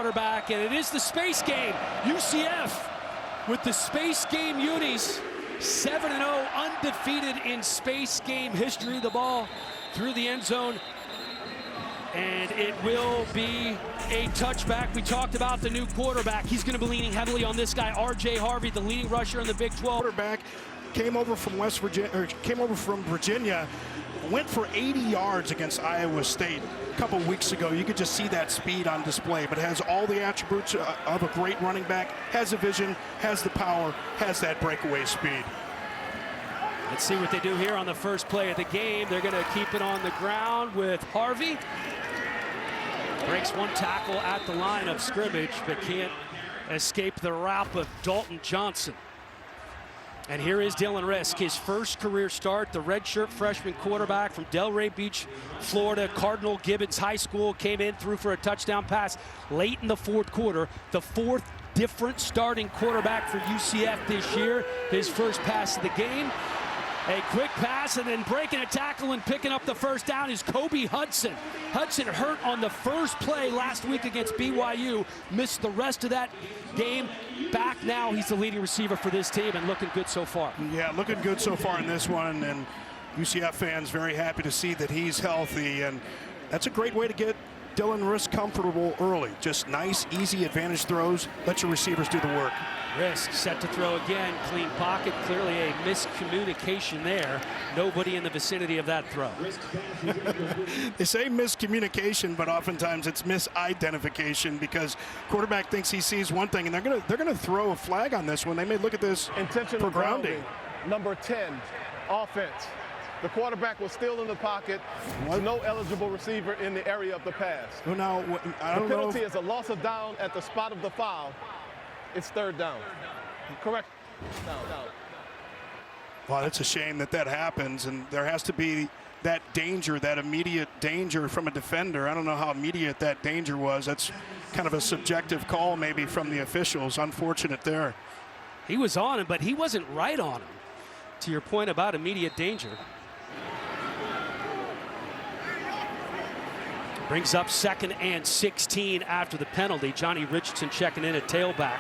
quarterback, and it is the space game. UCF with the space game unis, 7-0, undefeated in space game history. The ball through the end zone, and it will be a touchback. We talked about the new quarterback. He's going to be leaning heavily on this guy, R.J. Harvey, the leading rusher in the Big 12. Quarterback came over from Virginia, went for 80 yards against Iowa State a couple weeks ago. You could just see that speed on display, but has all the attributes of a great running back, has the vision, has the power, has that breakaway speed. Let's see what they do here on the first play of the game. They're going to keep it on the ground with Harvey. Breaks one tackle at the line of scrimmage, but can't escape the wrap of Dalton Johnson. And here is Dylan Risk, his first career start, the redshirt freshman quarterback from Delray Beach, Florida. Cardinal Gibbons High School, came in, threw for a touchdown pass late in the fourth quarter. The fourth different starting quarterback for UCF this year. His first pass of the game. A quick pass, and then breaking a tackle and picking up the first down is Kobe Hudson. Hudson hurt on the first play last week against BYU. Missed the rest of that game. Back now, he's the leading receiver for this team and looking good so far. Yeah, looking good so far in this one, and UCF fans very happy to see that he's healthy, and that's a great way to get Dylan Risk comfortable early. Just nice, easy advantage throws. Let your receivers do the work. Risk set to throw again. Clean pocket. Clearly a miscommunication there. Nobody in the vicinity of that throw. They say miscommunication, but oftentimes it's misidentification, because quarterback thinks he sees one thing, and they're gonna throw a flag on this one. They may look at this intentional for grounding. Number 10, offense. The quarterback was still in the pocket. No eligible receiver in the area of the pass. Well, now, I don't know. The penalty is a loss of down at the spot of the foul. It's third down. Correct. Down. Well, it's a shame that happens, and there has to be that danger, that immediate danger from a defender. I don't know how immediate that danger was. That's kind of a subjective call maybe from the officials. Unfortunate there. He was on him, but he wasn't right on him. To your point about immediate danger. Brings up 2nd and 16 after the penalty. Johnny Richardson checking in at tailback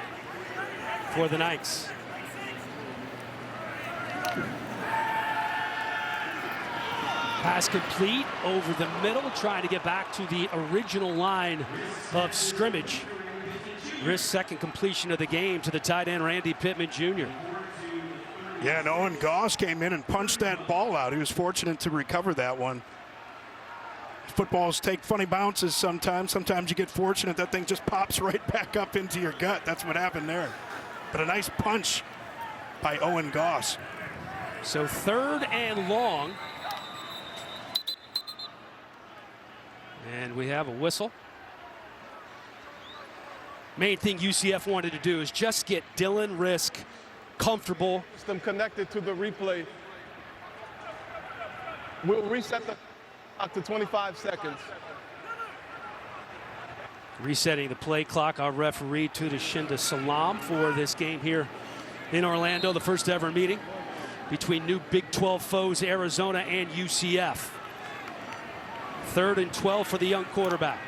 for the Knights. Pass complete over the middle, trying to get back to the original line of scrimmage. Risk's second completion of the game to the tight end, Randy Pittman Jr. Yeah, and Owen Goss came in and punched that ball out. He was fortunate to recover that one. Footballs take funny bounces sometimes. Sometimes you get fortunate, that thing just pops right back up into your gut. That's what happened there. But a nice punch by Owen Goss. So 3rd and long. And we have a whistle. Main thing UCF wanted to do is just get Dylan Risk comfortable. Them connected to the replay. We'll reset the clock to 25 seconds. Resetting the play clock, our referee Tudashinda Salam for this game here in Orlando, the first ever meeting between new Big 12 foes Arizona and UCF. 3rd and 12 for the young quarterback.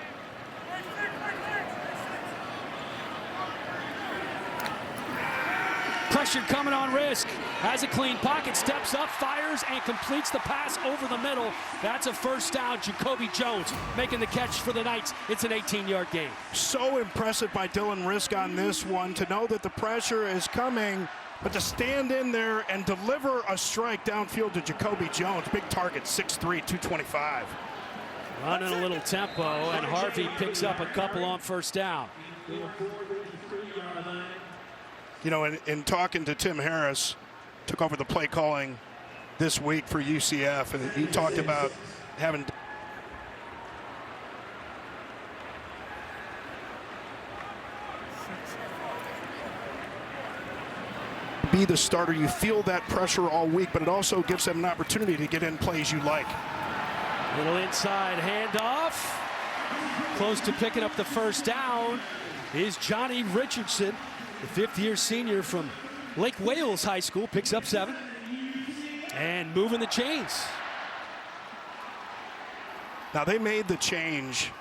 Pressure coming on Risk. Has a clean pocket, steps up, fires, and completes the pass over the middle. That's a first down. Jacoby Jones making the catch for the Knights. It's an 18-yard gain. So impressive by Dylan Risk on this one, to know that the pressure is coming, but to stand in there and deliver a strike downfield to Jacoby Jones. Big target, 6'3", 225. Running a little tempo, and Harvey picks up a couple on first down. You know, in talking to Tim Harris, took over the play calling this week for UCF, and he talked about having be the starter. You feel that pressure all week, but it also gives them an opportunity to get in plays you like. Little inside handoff. Close to picking up the first down is Johnny Richardson, the fifth-year senior from Lake Wales High School, picks up 7. And moving the chains. Now, they made the change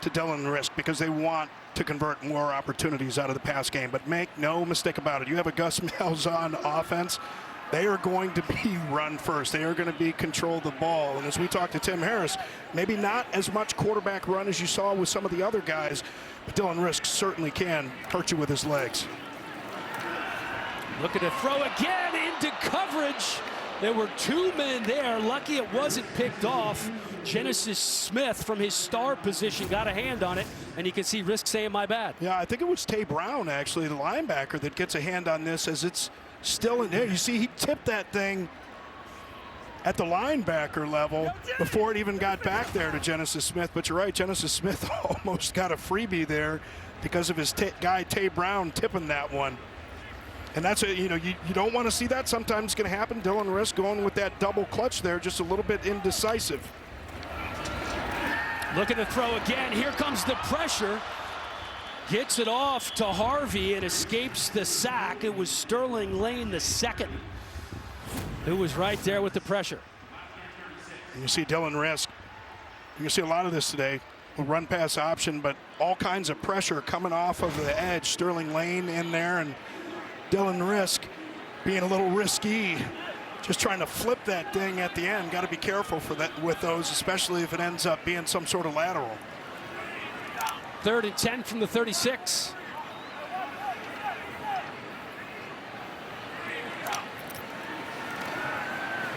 to Dylan Risk because they want to convert more opportunities out of the pass game. But make no mistake about it, you have a Gus Malzahn offense, they are going to be run first. They are going to be control the ball. And as we talked to Tim Harris, maybe not as much quarterback run as you saw with some of the other guys, but Dylan Risk certainly can hurt you with his legs. Looking to throw again into coverage. There were two men there. Lucky it wasn't picked off. Genesis Smith from his star position got a hand on it, and you can see Risk saying, my bad. Yeah, I think it was Tay Brown, actually, the linebacker, that gets a hand on this as it's still in there. You see, he tipped that thing at the linebacker level before it even got back there to Genesis Smith. But you're right, Genesis Smith almost got a freebie there because of his guy Tay Brown tipping that one. And that's you don't want to see that. Sometimes it's going to happen. Dylan Risk going with that double clutch there, just a little bit indecisive. Looking to throw again. Here comes the pressure. Gets it off to Harvey and escapes the sack. It was Sterling Lane, the second, who was right there with the pressure. You see Dylan Risk. You see a lot of this today. A run pass option, but all kinds of pressure coming off of the edge. Sterling Lane in there, and Dylan Risk being a little risky, just trying to flip that thing at the end. Got to be careful for that with those, especially if it ends up being some sort of lateral. 3rd and 10 from the 36.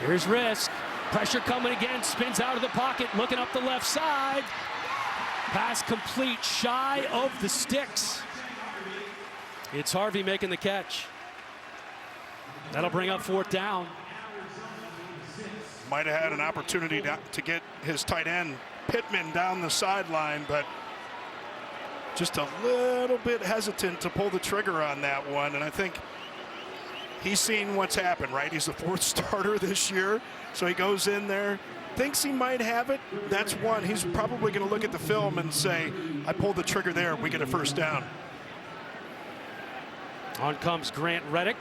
Here's Risk. Pressure coming again. Spins out of the pocket. Looking up the left side. Pass complete, shy of the sticks. It's Harvey making the catch. That'll bring up 4th down. Might have had an opportunity to get his tight end Pittman down the sideline, but just a little bit hesitant to pull the trigger on that one. And I think he's seen what's happened, right? He's the 4th starter this year, so he goes in there, thinks he might have it. That's one. He's probably going to look at the film and say, I pulled the trigger there, we get a 1st down. On comes Grant Reddick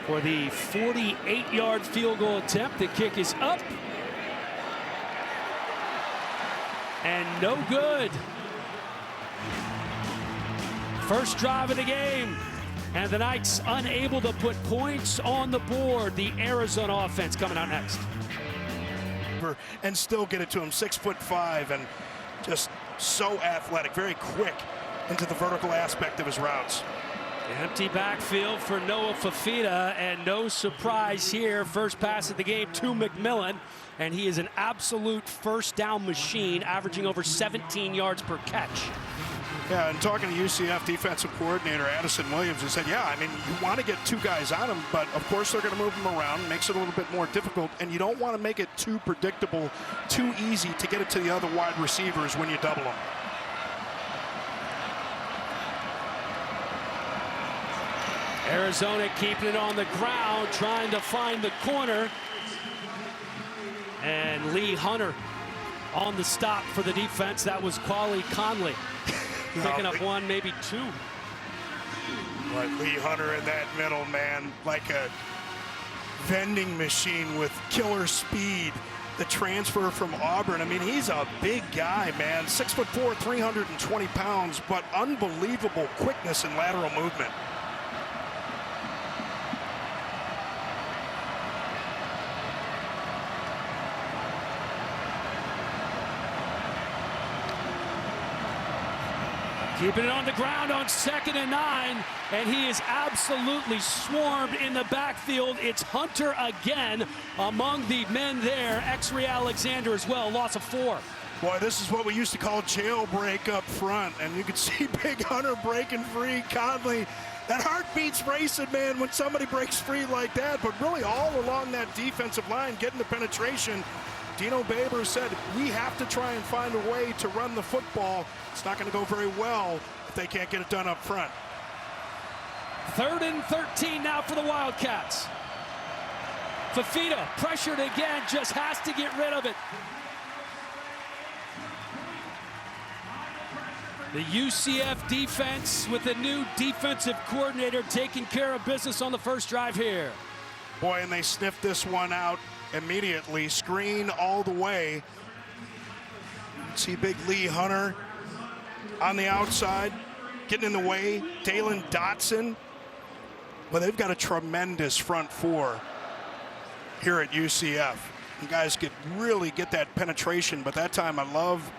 for the 48-yard field goal attempt. The kick is up and no good. First drive of the game, and the Knights unable to put points on the board. The Arizona offense coming out next. And still get it to him, 6'5", and just so athletic, very quick into the vertical aspect of his routes. Empty backfield for Noah Fafita, and no surprise here. First pass of the game to McMillan, and he is an absolute 1st down machine, averaging over 17 yards per catch. Yeah, and talking to UCF defensive coordinator Addison Williams, he said, yeah, I mean, you want to get 2 guys on him, but of course they're going to move him around, makes it a little bit more difficult, and you don't want to make it too predictable, too easy to get it to the other wide receivers when you double them. Arizona keeping it on the ground, trying to find the corner. And Lee Hunter on the stop for the defense. That was Quali Conley. Picking up 1, maybe 2. Right, Lee Hunter in that middle, man, like a vending machine with killer speed. The transfer from Auburn, I mean, he's a big guy, man. 6'4", 320 pounds, but unbelievable quickness and lateral movement. Keeping it on the ground on 2nd and 9, and he is absolutely swarmed in the backfield. It's Hunter again among the men there. X-Ray Alexander as well, loss of 4. Boy, this is what we used to call jailbreak up front, and you could see Big Hunter breaking free. Conley, that heartbeat's racing, man, when somebody breaks free like that, but really all along that defensive line, getting the penetration. Dino Baber said, we have to try and find a way to run the football. It's not going to go very well if they can't get it done up front. 3rd and 13 now for the Wildcats. Fafita pressured again, just has to get rid of it. The UCF defense with a new defensive coordinator taking care of business on the first drive here. Boy, and they sniffed this one out immediately. Screen all the way. See big Lee Hunter on the outside, getting in the way. Dalen Dotson. Well, they've got a tremendous front four here at UCF. You guys really get that penetration, but that time I love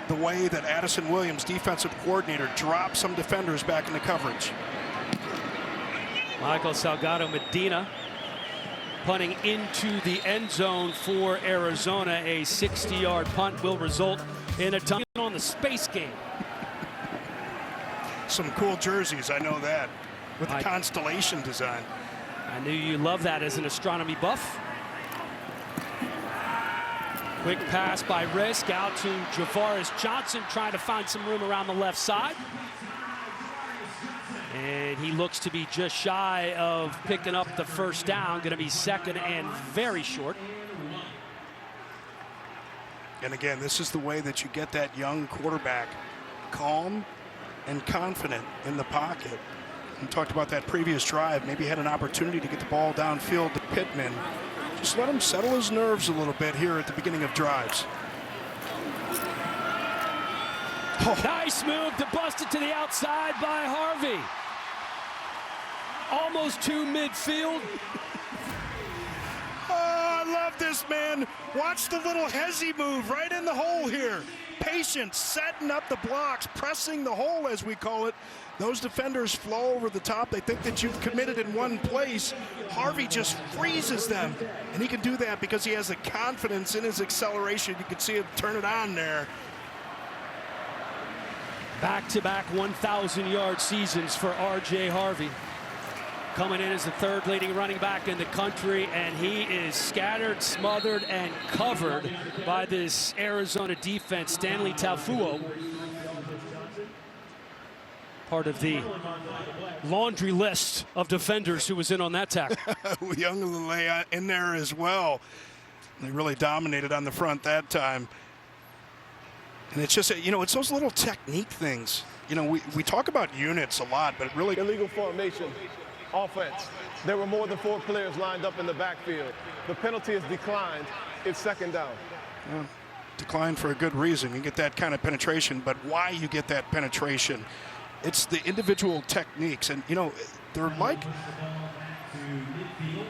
the way that Addison Williams, defensive coordinator, dropped some defenders back into coverage. Michael Salgado Medina punting into the end zone for Arizona. A 60-yard punt will result in a touchdown on the space game. Some cool jerseys, I know that, with the constellation design. I knew you love that as an astronomy buff. Quick pass by Risk out to Javaris Johnson, trying to find some room around the left side. And he looks to be just shy of picking up the first down. Going to be second and very short. And again, this is the way that you get that young quarterback calm and confident in the pocket. We talked about that previous drive. Maybe had an opportunity to get the ball downfield to Pittman. Just let him settle his nerves a little bit here at the beginning of drives. Oh. Nice move to bust it to the outside by Harvey. Almost to midfield. Oh, I love this, man. Watch the little hezzy move right in the hole here. Patience, setting up the blocks, pressing the hole, as we call it. Those defenders flow over the top. They think that you've committed in one place. Harvey just freezes them. And he can do that because he has the confidence in his acceleration. You can see him turn it on there. Back-to-back 1,000-yard seasons for R.J. Harvey. Coming in as the third leading running back in the country, and he is scattered, smothered, and covered by this Arizona defense. Stanley Tafuo, part of the laundry list of defenders who was in on that tackle. Young Lele in there as well. They really dominated on the front that time. And it's just, you know, it's those little technique things. You know, we talk about units a lot, but really... Illegal formation. Offense. There were more than 4 players lined up in the backfield. The penalty is declined. It's second down. Well, declined for a good reason. You get that kind of penetration, but why you get that penetration? It's the individual techniques, and you know, they're like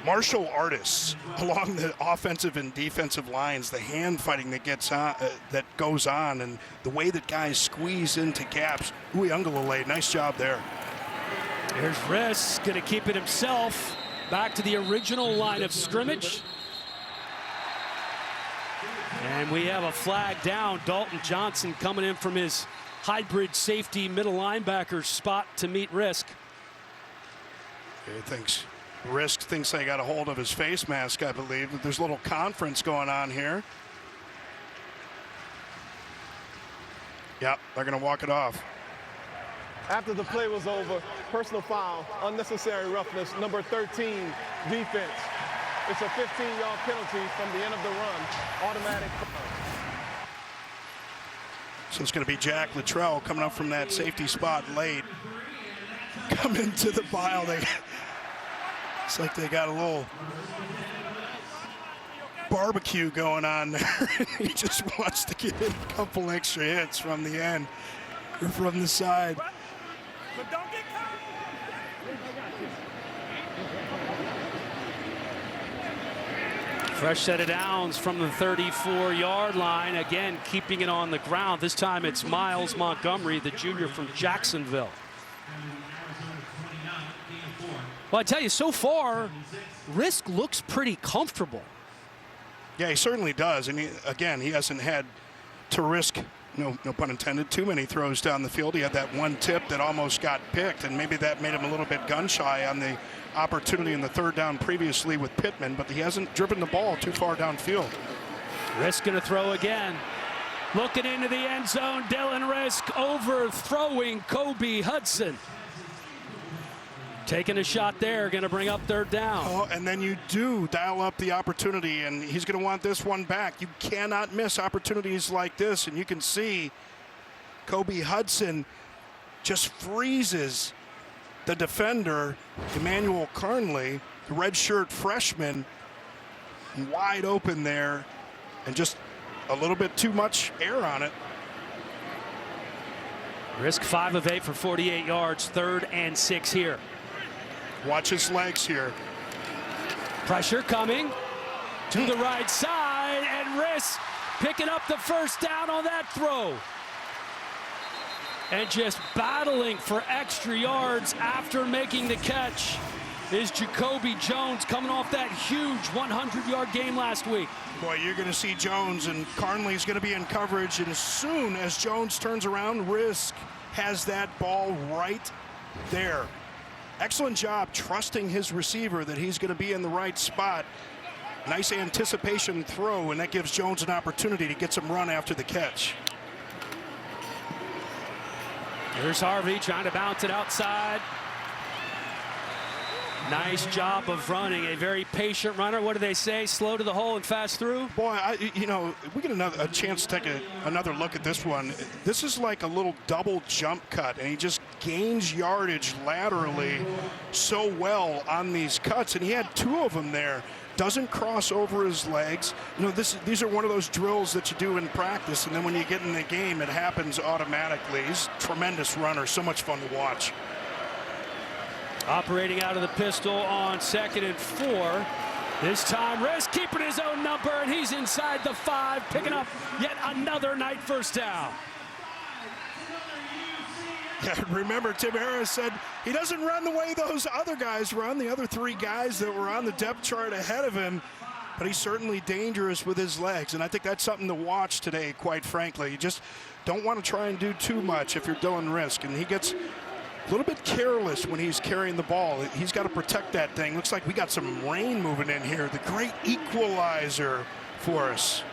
martial artists along the offensive and defensive lines. The hand fighting that gets on, that goes on, and the way that guys squeeze into gaps. Uyunglele, nice job there. Here's Riss, going to keep it himself. Back to the original line of scrimmage. And we have a flag down. Dalton Johnson coming in from his hybrid safety middle linebacker spot to meet Risk. Risk thinks they got a hold of his face mask, I believe. There's a little conference going on here. Yep, they're going to walk it off. After the play was over, personal foul, unnecessary roughness, number 13, defense. It's a 15-yard penalty from the end of the run, automatic. So it's going to be Jack Luttrell coming up from that safety spot late. Coming to the pile. It's like they got a little barbecue going on there. He just wants to get a couple extra hits from the end or from the side. But don't get caught. Fresh set of downs from the 34-yard line. Again, keeping it on the ground. This time it's Miles Montgomery, the junior from Jacksonville. Well, I tell you, so far, Risk looks pretty comfortable. Yeah, he certainly does. And again, he hasn't had to risk, no pun intended, too many throws down the field. He had that one tip that almost got picked, and maybe that made him a little bit gun shy on the opportunity in the third down previously with Pittman, but he hasn't driven the ball too far downfield. Risk going to throw again. Looking into the end zone, Dylan Risk overthrowing Kobe Hudson. Taking a shot there, going to bring up third down. Oh, and then you do dial up the opportunity, and he's going to want this one back. You cannot miss opportunities like this, and you can see Kobe Hudson just freezes the defender, Emmanuel Carnley, the redshirt freshman, wide open there, and just a little bit too much air on it. Risk 5 of 8 for 48 yards, 3rd and 6 here. Watch his legs here. Pressure coming to the right side, and Risk picking up the first down on that throw. And just battling for extra yards after making the catch is Jacoby Jones, coming off that huge 100-yard game last week. Boy, you're going to see Jones, and Carnley's going to be in coverage, and as soon as Jones turns around, Risk has that ball right there. Excellent job trusting his receiver that he's going to be in the right spot. Nice anticipation throw, and that gives Jones an opportunity to get some run after the catch. Here's Harvey trying to bounce it outside. Nice job of running. A very patient runner. What do they say? Slow to the hole and fast through? Boy, we get a chance to take another look at this one. This is like a little double jump cut, and he just gains yardage laterally so well on these cuts, and he had 2 of them there. Doesn't cross over his legs. These are one of those drills that you do in practice, and then when you get in the game, it happens automatically. He's a tremendous runner, so much fun to watch. Operating out of the pistol on 2nd and 4. This time, Risk keeping his own number, and he's inside the 5, picking up yet another night first down. Yeah, remember, Tim Harris said he doesn't run the way those other guys run, the other 3 guys that were on the depth chart ahead of him, but he's certainly dangerous with his legs, and I think that's something to watch today, quite frankly. You just don't want to try and do too much if you're Dylan Risk, and he gets a little bit careless when he's carrying the ball. He's got to protect that thing. Looks like we got some rain moving in here, the great equalizer for us.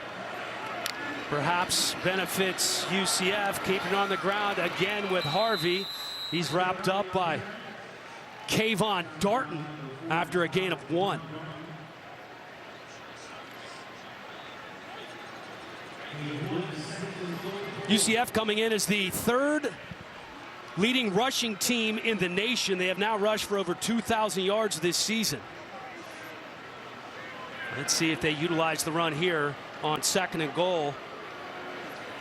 Perhaps benefits UCF, keeping on the ground again with Harvey. He's wrapped up by Kayvon Darton after a gain of 1. UCF coming in as the 3rd leading rushing team in the nation. They have now rushed for over 2,000 yards this season. Let's see if they utilize the run here on 2nd and goal.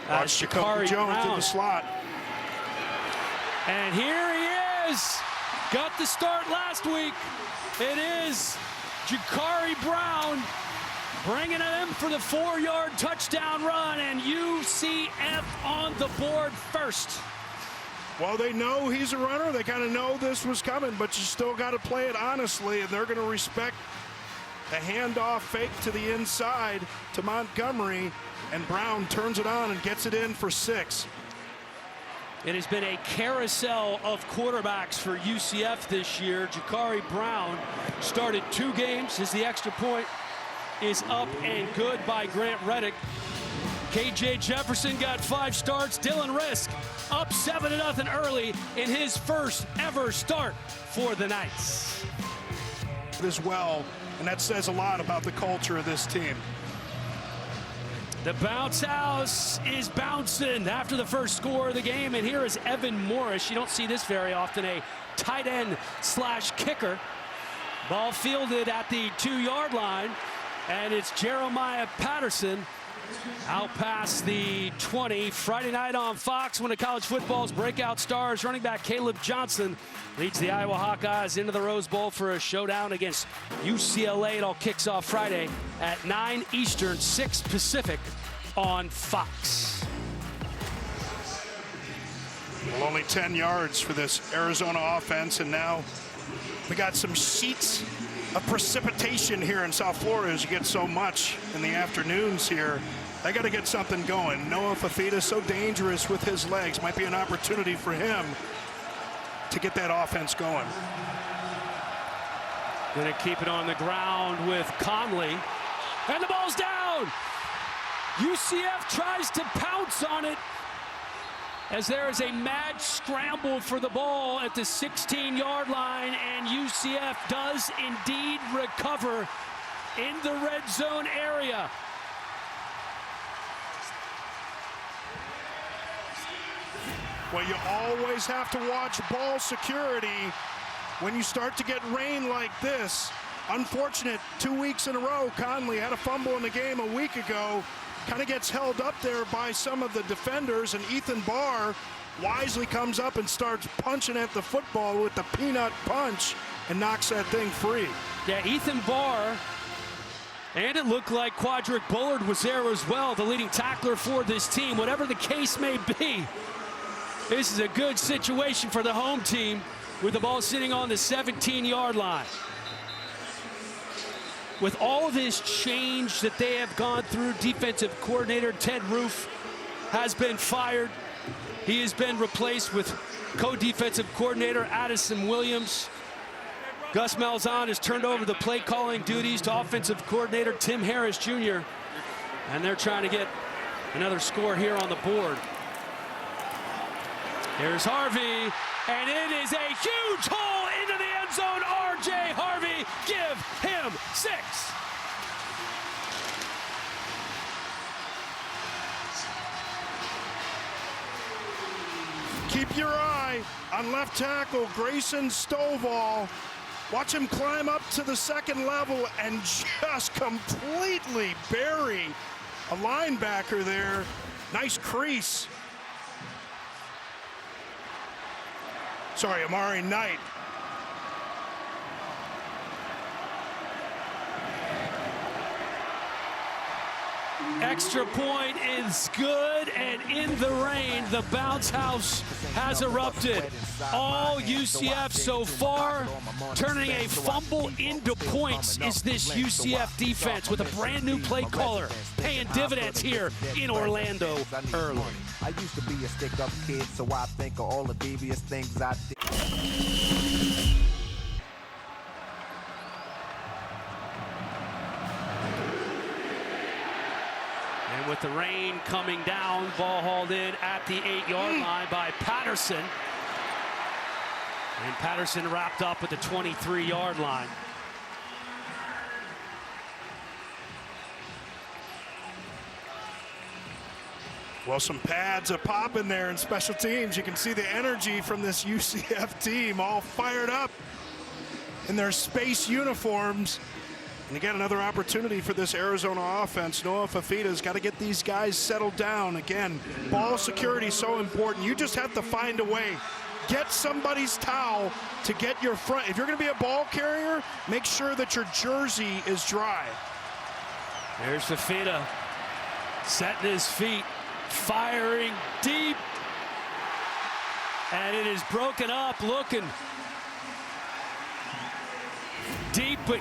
Watch Jacoby Jones Brown in the slot. And here he is. Got the start last week. It is Jakari Brown bringing it in for the 4-yard touchdown run, and UCF on the board first. Well, they know he's a runner. They kind of know this was coming, but you still got to play it honestly, and they're going to respect the handoff fake to the inside to Montgomery, and Brown turns it on and gets it in for 6. It has been a carousel of quarterbacks for UCF this year. Jakari Brown started 2 games as the extra point is up and good by Grant Reddick. KJ Jefferson got 5 starts. Dylan Risk up 7-0 early in his first ever start for the Knights. As well, and that says a lot about the culture of this team. The bounce house is bouncing after the first score of the game, and here is Evan Morris. You don't see this very often, a tight end / kicker. Ball fielded at the 2-yard line, and it's Jeremiah Patterson out past the 20. Friday night on Fox, one of college football's breakout stars, running back Caleb Johnson, leads the Iowa Hawkeyes into the Rose Bowl for a showdown against UCLA. It all kicks off Friday at 9 Eastern, 6 Pacific on Fox. Well, only 10 yards for this Arizona offense, and now we got some sheets of precipitation here in South Florida as you get so much in the afternoons here. They got to get something going. Noah Fafita, so dangerous with his legs. Might be an opportunity for him to get that offense going. Going to keep it on the ground with Conley. And the ball's down. UCF tries to pounce on it as there is a mad scramble for the ball at the 16-yard line, and UCF does indeed recover in the red zone area. Well, you always have to watch ball security when you start to get rain like this. Unfortunate, 2 weeks in a row, Conley had a fumble in the game a week ago. Kind of gets held up there by some of the defenders, and Ethan Barr wisely comes up and starts punching at the football with the peanut punch and knocks that thing free. Yeah, Ethan Barr, and it looked like Quadric Bullard was there as well, the leading tackler for this team. Whatever the case may be, this is a good situation for the home team with the ball sitting on the 17-yard line. With all of this change that they have gone through, defensive coordinator Ted Roof has been fired. He has been replaced with co-defensive coordinator Addison Williams. Gus Malzahn has turned over the play calling duties to offensive coordinator Tim Harris Jr. And they're trying to get another score here on the board. Here's Harvey, and it is a huge hole into the end zone. R.J. Harvey, give him 6. Keep your eye on left tackle Grayson Stovall. Watch him climb up to the second level and just completely bury a linebacker there. Nice crease. Sorry, Amari Knight. Extra point is good, and in the rain, the bounce house has erupted. All UCF so far, turning a fumble into points is this UCF defense with a brand new play caller, paying dividends here in Orlando early. I used to be a stick-up kid, so I think of all the devious things I did. And with the rain coming down, ball hauled in at the 8-yard line by Patterson. And Patterson wrapped up at the 23-yard line. Well, some pads are popping there in special teams. You can see the energy from this UCF team, all fired up in their space uniforms. And again, another opportunity for this Arizona offense. Noah Fafita's got to get these guys settled down. Again, ball security is so important. You just have to find a way. Get somebody's towel to get your front. If you're going to be a ball carrier, make sure that your jersey is dry. There's Fafita, setting his feet, firing deep. And it is broken up, looking deep, but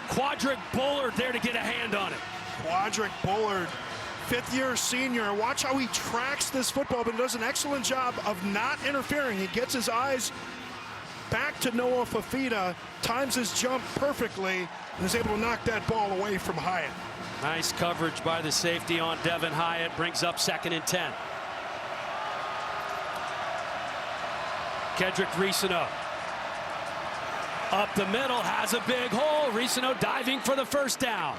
Quadric Bullard there to get a hand on it. Quadric Bullard, fifth-year senior. Watch how he tracks this football, but does an excellent job of not interfering. He gets his eyes back to Noah Fafita, times his jump perfectly, and is able to knock that ball away from Hyatt. Nice coverage by the safety on Devin Hyatt, brings up 2nd and 10. Kedrick Risino. Up the middle, has a big hole. Risino diving for the first down.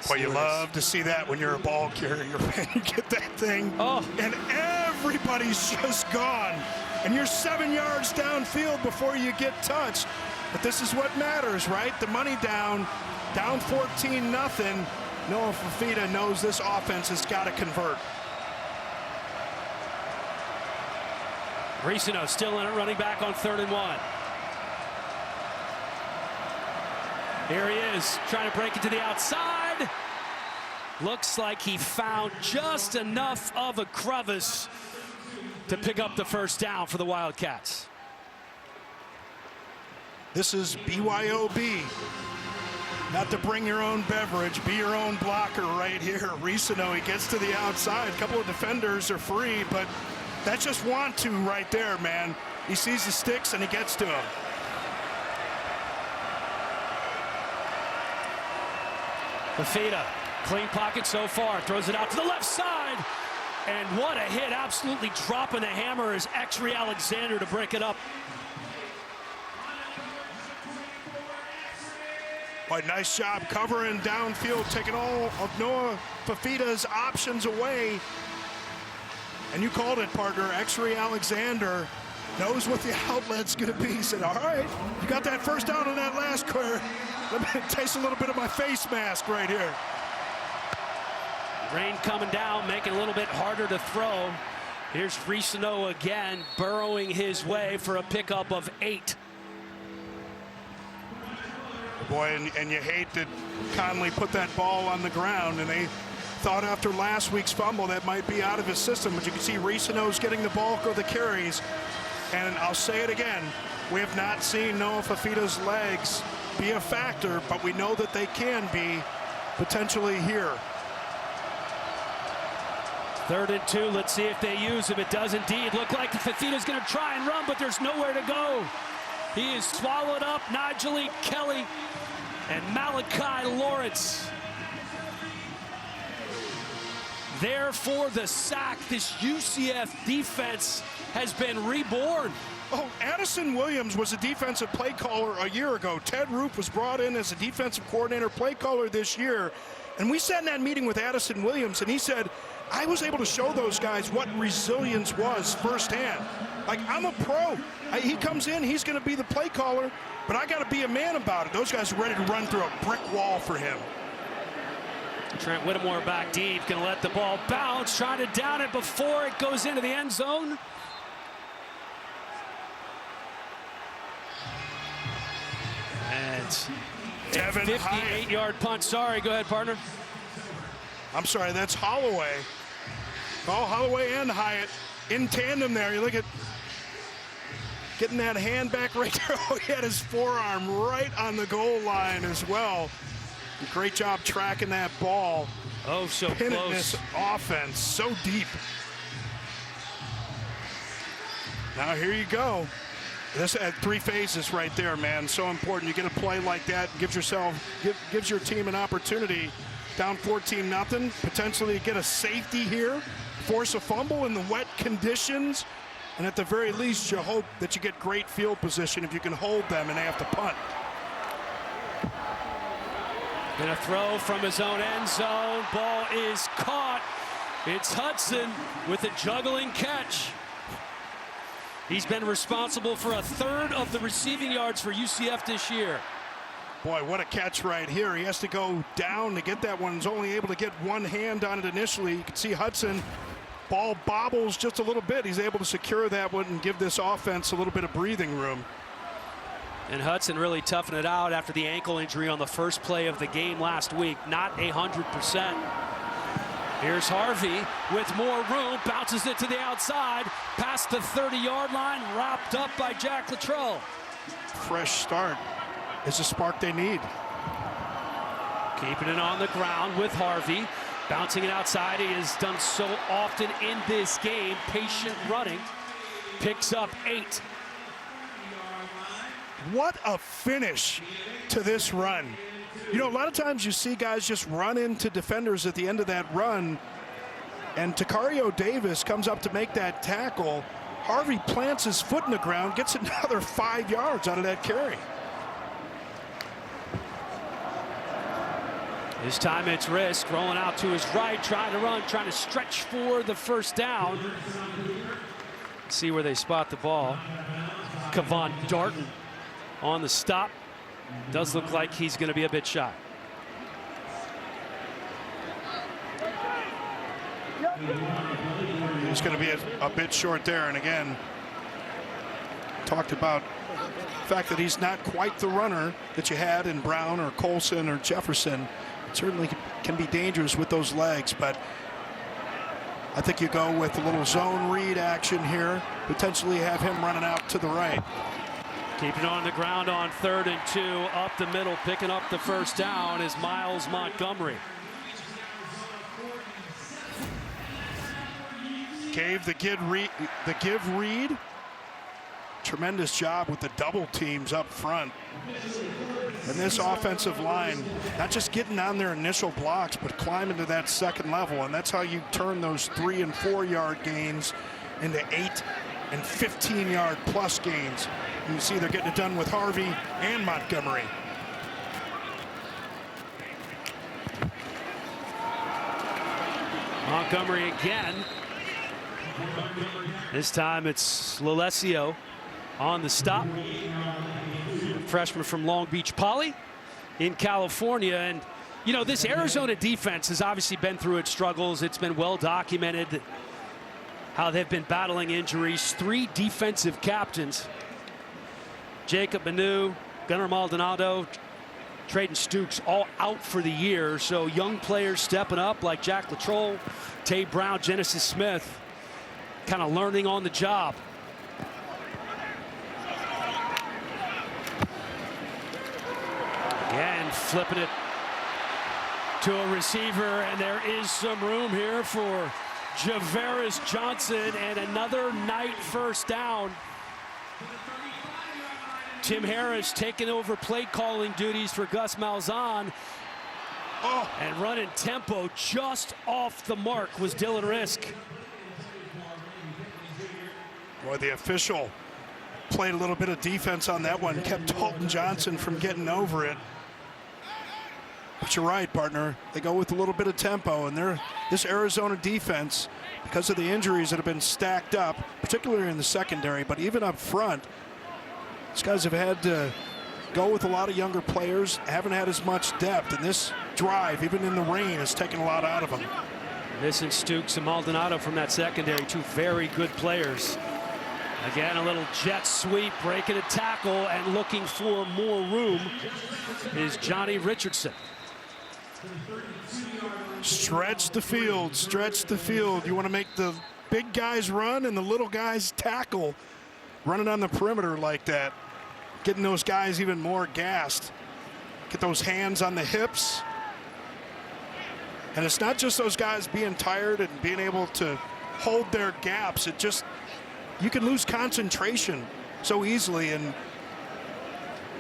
Well, you love to see that when you're a ball carrier, man. You get that thing, and everybody's just gone. And you're 7 yards downfield before you get touched. But this is what matters, right? The money down 14-0. Noah Fafita knows this offense has got to convert. Risino still in it, running back on 3rd and 1. Here he is, trying to break it to the outside. Looks like he found just enough of a crevice to pick up the first down for the Wildcats. This is BYOB. Not to bring your own beverage, be your own blocker right here. Risino, he gets to the outside. A couple of defenders are free, but that's just want to right there, man. He sees the sticks and he gets to him. Fafita, clean pocket so far, throws it out to the left side. And what a hit, absolutely dropping the hammer is Exree Alexander to break it up. Boy, nice job covering downfield, taking all of Noah Fafita's options away. And you called it, partner. Exree Alexander knows what the outlet's going to be. He said, all right, you got that first down on that last quarter. Let me taste a little bit of my face mask right here. Rain coming down, making it a little bit harder to throw. Here's Risano again, burrowing his way for a pickup of 8. Boy, and you hate that Conley put that ball on the ground, and they thought after last week's fumble that might be out of his system, but you can see Risano's getting the bulk of the carries. And I'll say it again, we have not seen Noah Fifita's legs be a factor, but we know that they can be potentially here. 3rd and 2, let's see if they use him. It does indeed look like Fifita's going to try and run, but there's nowhere to go. He is swallowed up. Nigel Kelly and Malachi Lawrence there for the sack. This UCF defense has been reborn. Oh, Addison Williams was a defensive play caller a year ago. Ted Roop was brought in as a defensive coordinator play caller this year. And we sat in that meeting with Addison Williams, and he said, I was able to show those guys what resilience was firsthand. Like, I'm a pro. He comes in, he's going to be the play caller, but I got to be a man about it. Those guys are ready to run through a brick wall for him. Trent Whittemore back deep, going to let the ball bounce, trying to down it before it goes into the end zone. And Devin 58-yard punt. Sorry, go ahead, partner. I'm sorry, that's Holloway. Oh, Holloway and Hyatt in tandem there. You look at getting that hand back right there. Oh, he had his forearm right on the goal line as well. Great job tracking that ball. Oh, so pinning close. This offense so deep. Now here you go. This had 3 phases right there, man. So important. You get a play like that, gives your team an opportunity. Down 14-0, potentially get a safety here, force a fumble in the wet conditions, and at the very least, you hope that you get great field position if you can hold them and they have to punt. Gonna throw from his own end zone. Ball is caught. It's Hudson with a juggling catch. He's been responsible for 1/3 of the receiving yards for UCF this year. Boy, what a catch right here. He has to go down to get that one. He's only able to get one hand on it initially. You can see Hudson, ball bobbles just a little bit. He's able to secure that one and give this offense a little bit of breathing room. And Hudson really toughened it out after the ankle injury on the first play of the game last week. Not 100%. Here's Harvey with more room, bounces it to the outside, past the 30-yard line, wrapped up by Jack Luttrell. Fresh start is the spark they need. Keeping it on the ground with Harvey, bouncing it outside. He has done so often in this game. Patient running, picks up 8. What a finish to this run. You know, a lot of times you see guys just run into defenders at the end of that run, and Takario Davis comes up to make that tackle. Harvey plants his foot in the ground, gets another 5 yards out of that carry. This time it's Risk rolling out to his right, trying to run, trying to stretch for the first down. See where they spot the ball. Kevon Darton on the stop. Does look like he's going to be a bit shy. He's going to be a bit short there. And again, talked about the fact that he's not quite the runner that you had in Brown or Colson or Jefferson. It certainly can be dangerous with those legs, but I think you go with a little zone read action here, potentially have him running out to the right. Keeping on the ground on 3rd and 2, up the middle, picking up the first down is Miles Montgomery. Gave the give read. Tremendous job with the double teams up front. And this offensive line, not just getting on their initial blocks, but climbing to that second level. And that's how you turn those 3- and 4-yard gains into 8- and 15-yard plus gains. You see they're getting it done with Harvey and Montgomery. Montgomery again. This time it's Lolesio on the stop. Freshman from Long Beach Poly in California. And You know, this Arizona defense has obviously been through its struggles. It's been well documented how they've been battling injuries. 3 defensive captains, Jacob Manu, Gunnar Maldonado, Traden Stukes, all out for the year. So young players stepping up like Jack Latrell, Tay Brown, Genesis Smith, kind of learning on the job. Again, flipping it to a receiver, and there is some room here for Javaris Johnson, and another night first down. Tim Harris taking over play calling duties for Gus Malzahn. And running tempo just off the mark was Dylan Risk. Boy, the official played a little bit of defense on that one, kept Dalton Johnson from getting over it. But you're right, partner. They go with a little bit of tempo, and this Arizona defense, because of the injuries that have been stacked up, particularly in the secondary, but even up front, these guys have had to go with a lot of younger players, haven't had as much depth, and this drive, even in the rain, has taken a lot out of them. Missing Stukes and Maldonado from that secondary, 2 very good players. Again, a little jet sweep, breaking a tackle, and looking for more room is Johnny Richardson. Stretch the field, stretch the field. You want to make the big guys run and the little guys tackle. Running on the perimeter like that, getting those guys even more gassed. Get those hands on the hips. And it's not just those guys being tired and being able to hold their gaps. It just, you can lose concentration so easily. And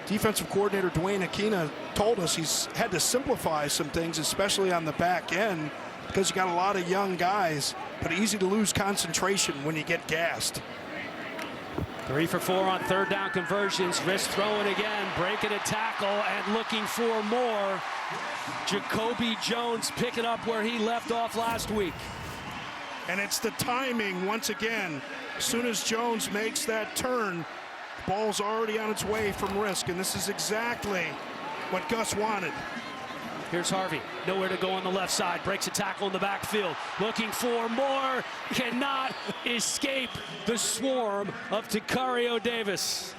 defensive coordinator Dwayne Aquina told us he's had to simplify some things, especially on the back end, because you got a lot of young guys, but easy to lose concentration when you get gassed. 3 for 4 on third down conversions. Risk throwing again, breaking a tackle and looking for more. Jacoby Jones picking up where he left off last week. And it's the timing once again. As soon as Jones makes that turn, the ball's already on its way from Risk, and this is exactly what Gus wanted. Here's Harvey, nowhere to go on the left side, breaks a tackle in the backfield, looking for more, cannot escape the swarm of Takario Davis.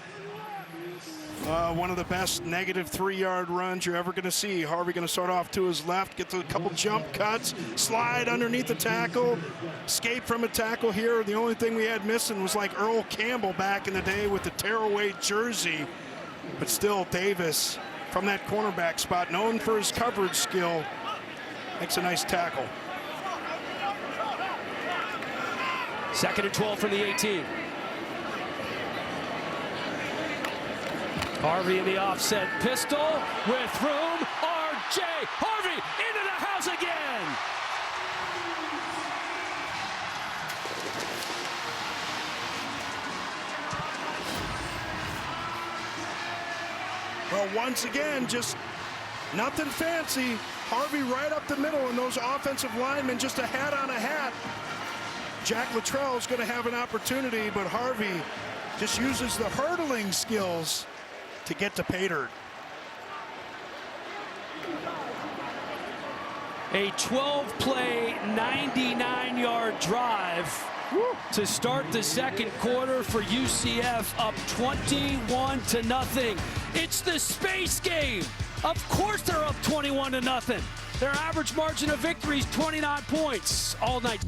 One of the best negative 3-yard runs you're ever going to see. Harvey going to start off to his left, get to a couple jump cuts, slide underneath the tackle, escape from a tackle here. The only thing we had missing was like Earl Campbell back in the day with the tearaway jersey. But still, Davis from that cornerback spot, known for his coverage skill, makes a nice tackle. 2nd and 12 from the 18. Harvey in the offset pistol with room. R.J. Harvey into the house again. Well, once again, just nothing fancy. Harvey right up the middle, and those offensive linemen, just a hat on a hat. Jack Latrell is going to have an opportunity, but Harvey just uses the hurdling skills to get to pay dirt. A 12-play, 99-yard drive to start the second quarter for UCF, up 21-0. It's the space game. Of course they're up 21-0. Their average margin of victory is 29 points all night.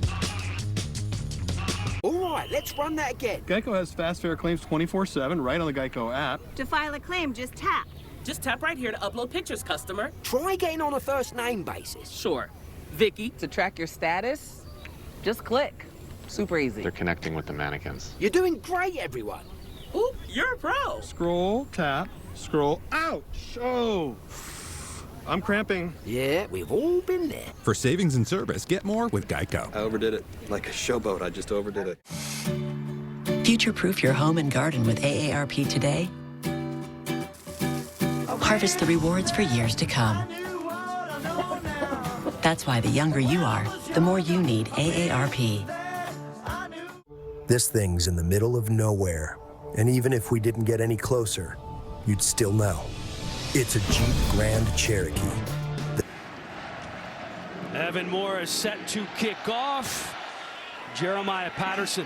All right, let's run that again. Geico has fast fair claims 24/7 right on the Geico app. To file a claim, just tap. Just tap right here to upload pictures, customer. Try getting on a first name basis. Sure. Vicky. To track your status, just click. Super easy. They're connecting with the mannequins. You're doing great, everyone. Ooh, you're a pro. Scroll, tap, scroll. Ouch! Oh, I'm cramping. Yeah, we've all been there. For savings and service, get more with Geico. I overdid it. Like a showboat, I just overdid it. Future-proof your home and garden with AARP today. Harvest the rewards for years to come. That's why the younger you are, the more you need AARP. This thing's in the middle of nowhere, and even if we didn't get any closer, you'd still know. It's a Jeep Grand Cherokee. Marvin Morris set to kick off. Jeremiah Patterson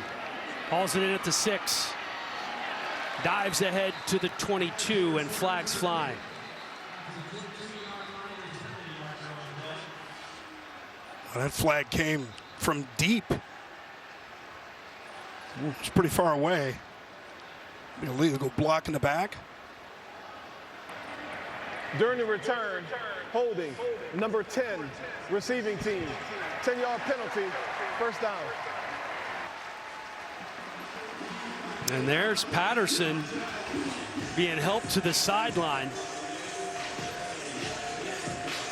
hauls it in at the 6. Dives ahead to the 22 and flags flying. Well, that flag came from deep. It's pretty far away. Illegal block in the back. During the return, holding, number 10, receiving team. 10-yard penalty, first down. And there's Patterson being helped to the sideline.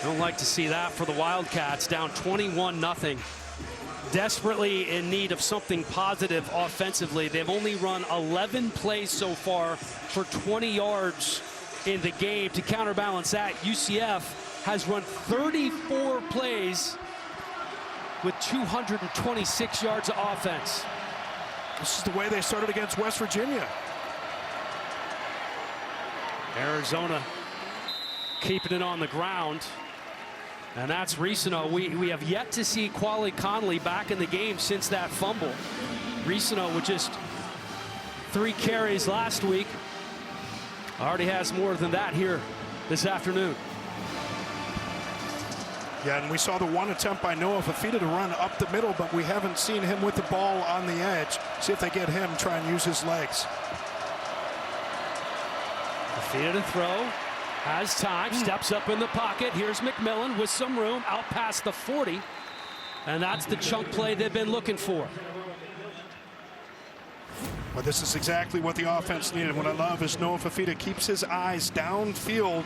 Don't like to see that for the Wildcats, down 21-0. Desperately in need of something positive offensively. They've only run 11 plays so far for 20 yards in the game. To counterbalance that, UCF has run 34 plays with 226 yards of offense. This is the way they started against West Virginia. Arizona keeping it on the ground. And that's Ricino. We have yet to see Quali Conley back in the game since that fumble. Ricino with just 3 carries last week. Already has more than that here this afternoon. Yeah, and we saw the one attempt by Noah Fafita to run up the middle, but we haven't seen him with the ball on the edge. See if they get him, try and use his legs. Fafita to throw. Has time, steps up in the pocket. Here's McMillan with some room out past the 40. And that's the chunk play they've been looking for. Well, this is exactly what the offense needed. What I love is Noah Fafita keeps his eyes downfield,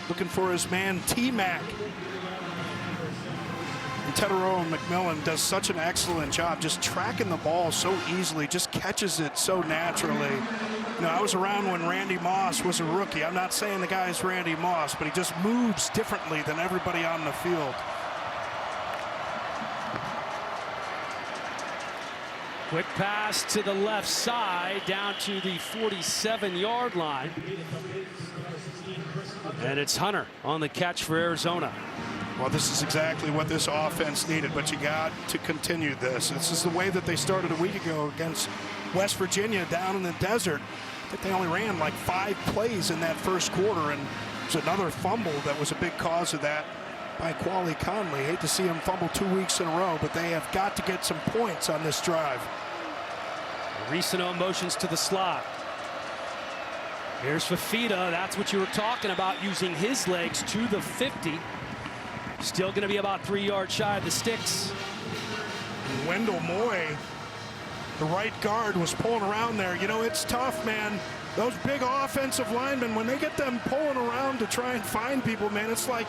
looking for his man T-Mac. And Tedero and McMillan does such an excellent job just tracking the ball so easily, just catches it so naturally. You know, I was around when Randy Moss was a rookie. I'm not saying the guy's Randy Moss, but he just moves differently than everybody on the field. Quick pass to the left side down to the 47-yard line. And it's Hunter on the catch for Arizona. Well, this is exactly what this offense needed, but you got to continue this. This is the way that they started a week ago against West Virginia down in the desert. I think they only ran like 5 plays in that first quarter, and there's another fumble that was a big cause of that by Quali Conley. Hate to see him fumble 2 weeks in a row, but they have got to get some points on this drive. Ricino motions to the slot. Here's Fafita. That's what you were talking about, using his legs to the 50. Still going to be about 3 yards shy of the sticks. Wendell Moy, the right guard, was pulling around there. You know, it's tough, man. Those big offensive linemen, when they get them pulling around to try and find people, man, it's like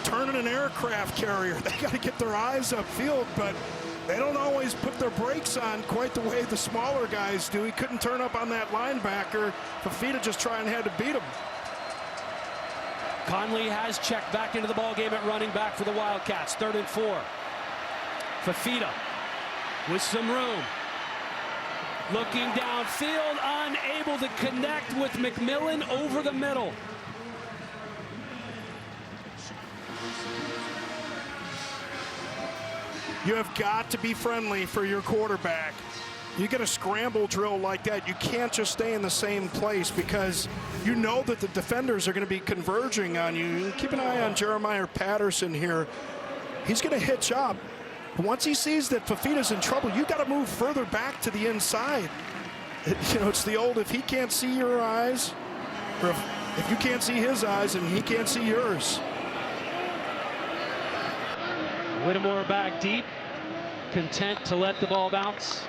turning an aircraft carrier. They got to get their eyes upfield, but they don't always put their brakes on quite the way the smaller guys do. He couldn't turn up on that linebacker. Fafita just trying had to beat him. Conley has checked back into the ballgame at running back for the Wildcats. 3rd and 4. Fafita with some room. Looking downfield, unable to connect with McMillan over the middle. You have got to be friendly for your quarterback. You get a scramble drill like that, you can't just stay in the same place, because you know that the defenders are going to be converging on you. Keep an eye on Jeremiah Patterson here. He's going to hitch up. But once he sees that Fafita's in trouble, you got to move further back to the inside. You know, it's the old, if he can't see your eyes, or if you can't see his eyes and he can't see yours. Whittemore back deep, content to let the ball bounce.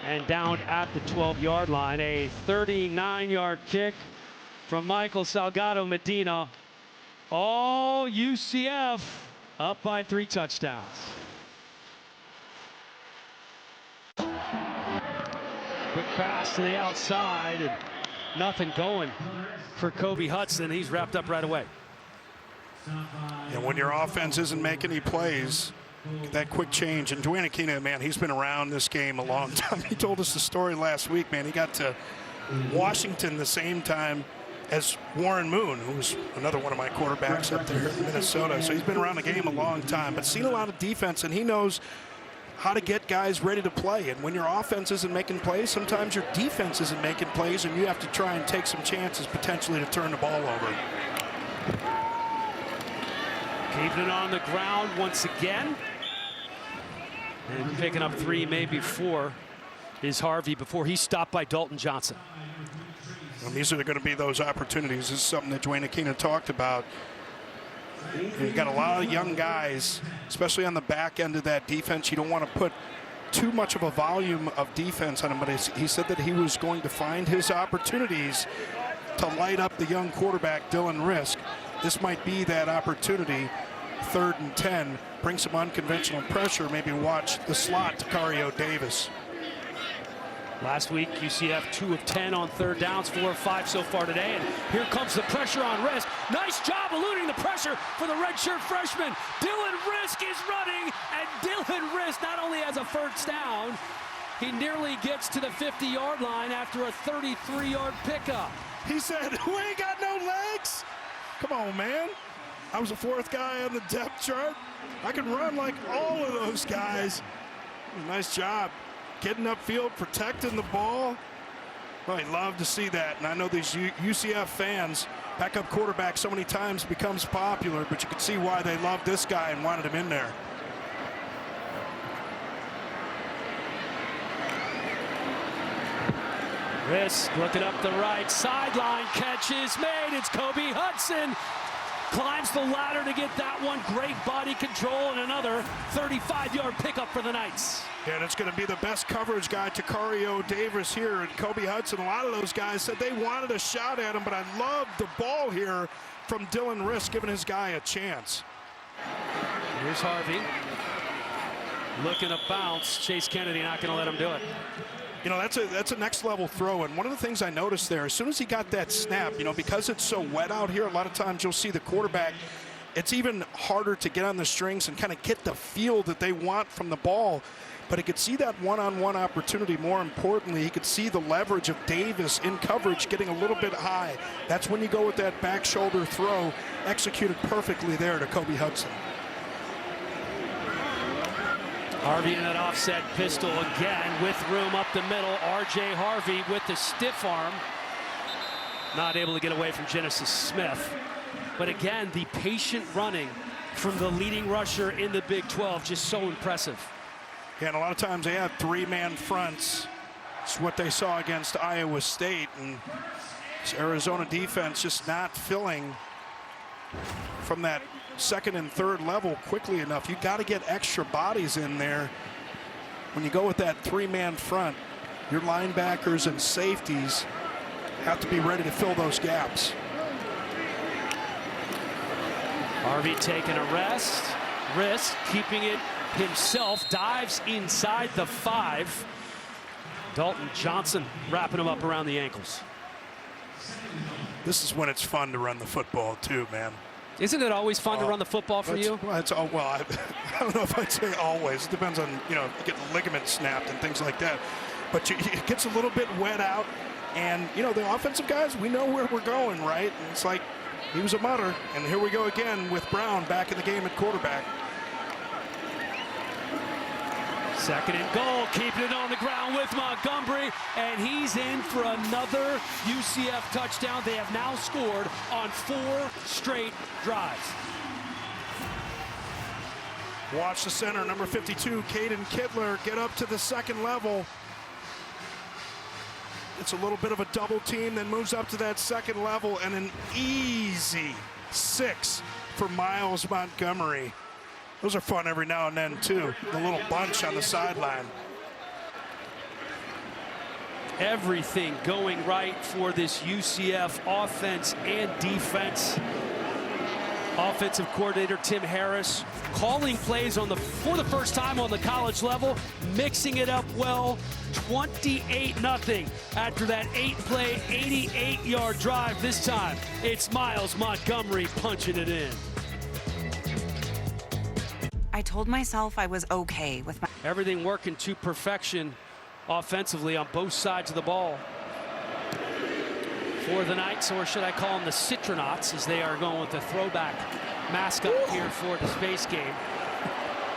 And down at the 12-yard line, a 39-yard kick from Michael Salgado Medina. All UCF up by 3 touchdowns. Quick pass to the outside, and nothing going for Kobe Hudson. He's wrapped up right away. And when your offense isn't making any plays, that quick change. And Dwayne Aquino, man, he's been around this game a long time. He told us the story last week, man. He got to Washington the same time as Warren Moon, who's another one of my quarterbacks up there in Minnesota. So he's been around the game a long time, but seen a lot of defense, and he knows how to get guys ready to play. And when your offense isn't making plays, sometimes your defense isn't making plays, and you have to try and take some chances potentially to turn the ball over. Keeping it on the ground once again. And picking up 3, maybe 4, is Harvey before he's stopped by Dalton Johnson. And these are going to be those opportunities. This is something that Dwayne Aquino talked about. You got a lot of young guys, especially on the back end of that defense. You don't want to put too much of a volume of defense on him, but he said that he was going to find his opportunities to light up the young quarterback, Dylan Risk. This might be that opportunity. 3rd and 10, bring some unconventional pressure, maybe watch the slot to Cario Davis. Last week, UCF 2 of 10 on 3rd downs, 4 of 5 so far today. And here comes the pressure on Risk. Nice job eluding the pressure for the redshirt freshman. Dylan Risk is running, and Dylan Risk not only has a 1st down, he nearly gets to the 50-yard line after a 33-yard pickup. He said, "We ain't got no legs." Come on, man. I was the 4th guy on the depth chart. I can run like all of those guys. Nice job getting upfield, protecting the ball. Well, I'd love to see that. And I know these UCF fans, backup quarterback so many times becomes popular, but you can see why they love this guy and wanted him in there. Risk looking up the right sideline, catch is made. It's Kobe Hudson. Climbs the ladder to get that one. Great body control and another 35-yard pickup for the Knights. Yeah, and it's going to be the best coverage guy to Cario Davis here. And Kobe Hudson, a lot of those guys said they wanted a shot at him, but I love the ball here from Dylan Risk, giving his guy a chance. Here's Harvey. Looking to bounce. Chase Kennedy not going to let him do it. You know, that's a next level throw. And one of the things I noticed there, as soon as he got that snap, you know, because it's so wet out here, a lot of times you'll see the quarterback, it's even harder to get on the strings and kind of get the feel that they want from the ball. But he could see that one-on-one opportunity. More importantly, he could see the leverage of Davis in coverage getting a little bit high. That's when you go with that back shoulder throw, executed perfectly there to Kobe Hudson. Harvey in that offset pistol again with room up the middle. R.J. Harvey with the stiff arm. Not able to get away from Genesis Smith. But again, the patient running from the leading rusher in the Big 12, just so impressive. Yeah, and a lot of times they have 3-man fronts. It's what they saw against Iowa State. And this Arizona defense just not filling from that 2nd and 3rd level quickly enough. You got to get extra bodies in there. When you go with that 3-man front, your linebackers and safeties have to be ready to fill those gaps. Harvey taking a rest. Risk keeping it himself. Dives inside the 5. Dalton Johnson wrapping him up around the ankles. This is when it's fun to run the football too, man. Isn't it always fun to run the football for you? Well, I don't know if I'd say always. It depends on, you know, getting ligaments snapped and things like that. But it gets a little bit wet out. And, you know, the offensive guys, we know where we're going, right? And it's like he was a mutter. And here we go again with Brown back in the game at quarterback. 2nd and goal, keeping it on the ground with Montgomery, and he's in for another UCF touchdown. They have now scored on 4 straight drives. Watch the center, number 52, Caden Kittler, get up to the 2nd level. It's a little bit of a double team, then moves up to that 2nd level, and an easy 6 for Miles Montgomery. Those are fun every now and then, too. The little bunch on the sideline. Everything going right for this UCF offense and defense. Offensive coordinator Tim Harris calling plays for the first time on the college level, mixing it up well. 28-0 after that 8-play, 88-yard drive. This time, it's Miles Montgomery punching it in. I told myself I was okay with my... Everything working to perfection offensively on both sides of the ball. for the Knights, or should I call them the Citronauts, as they are going with the throwback mascot here for the space game.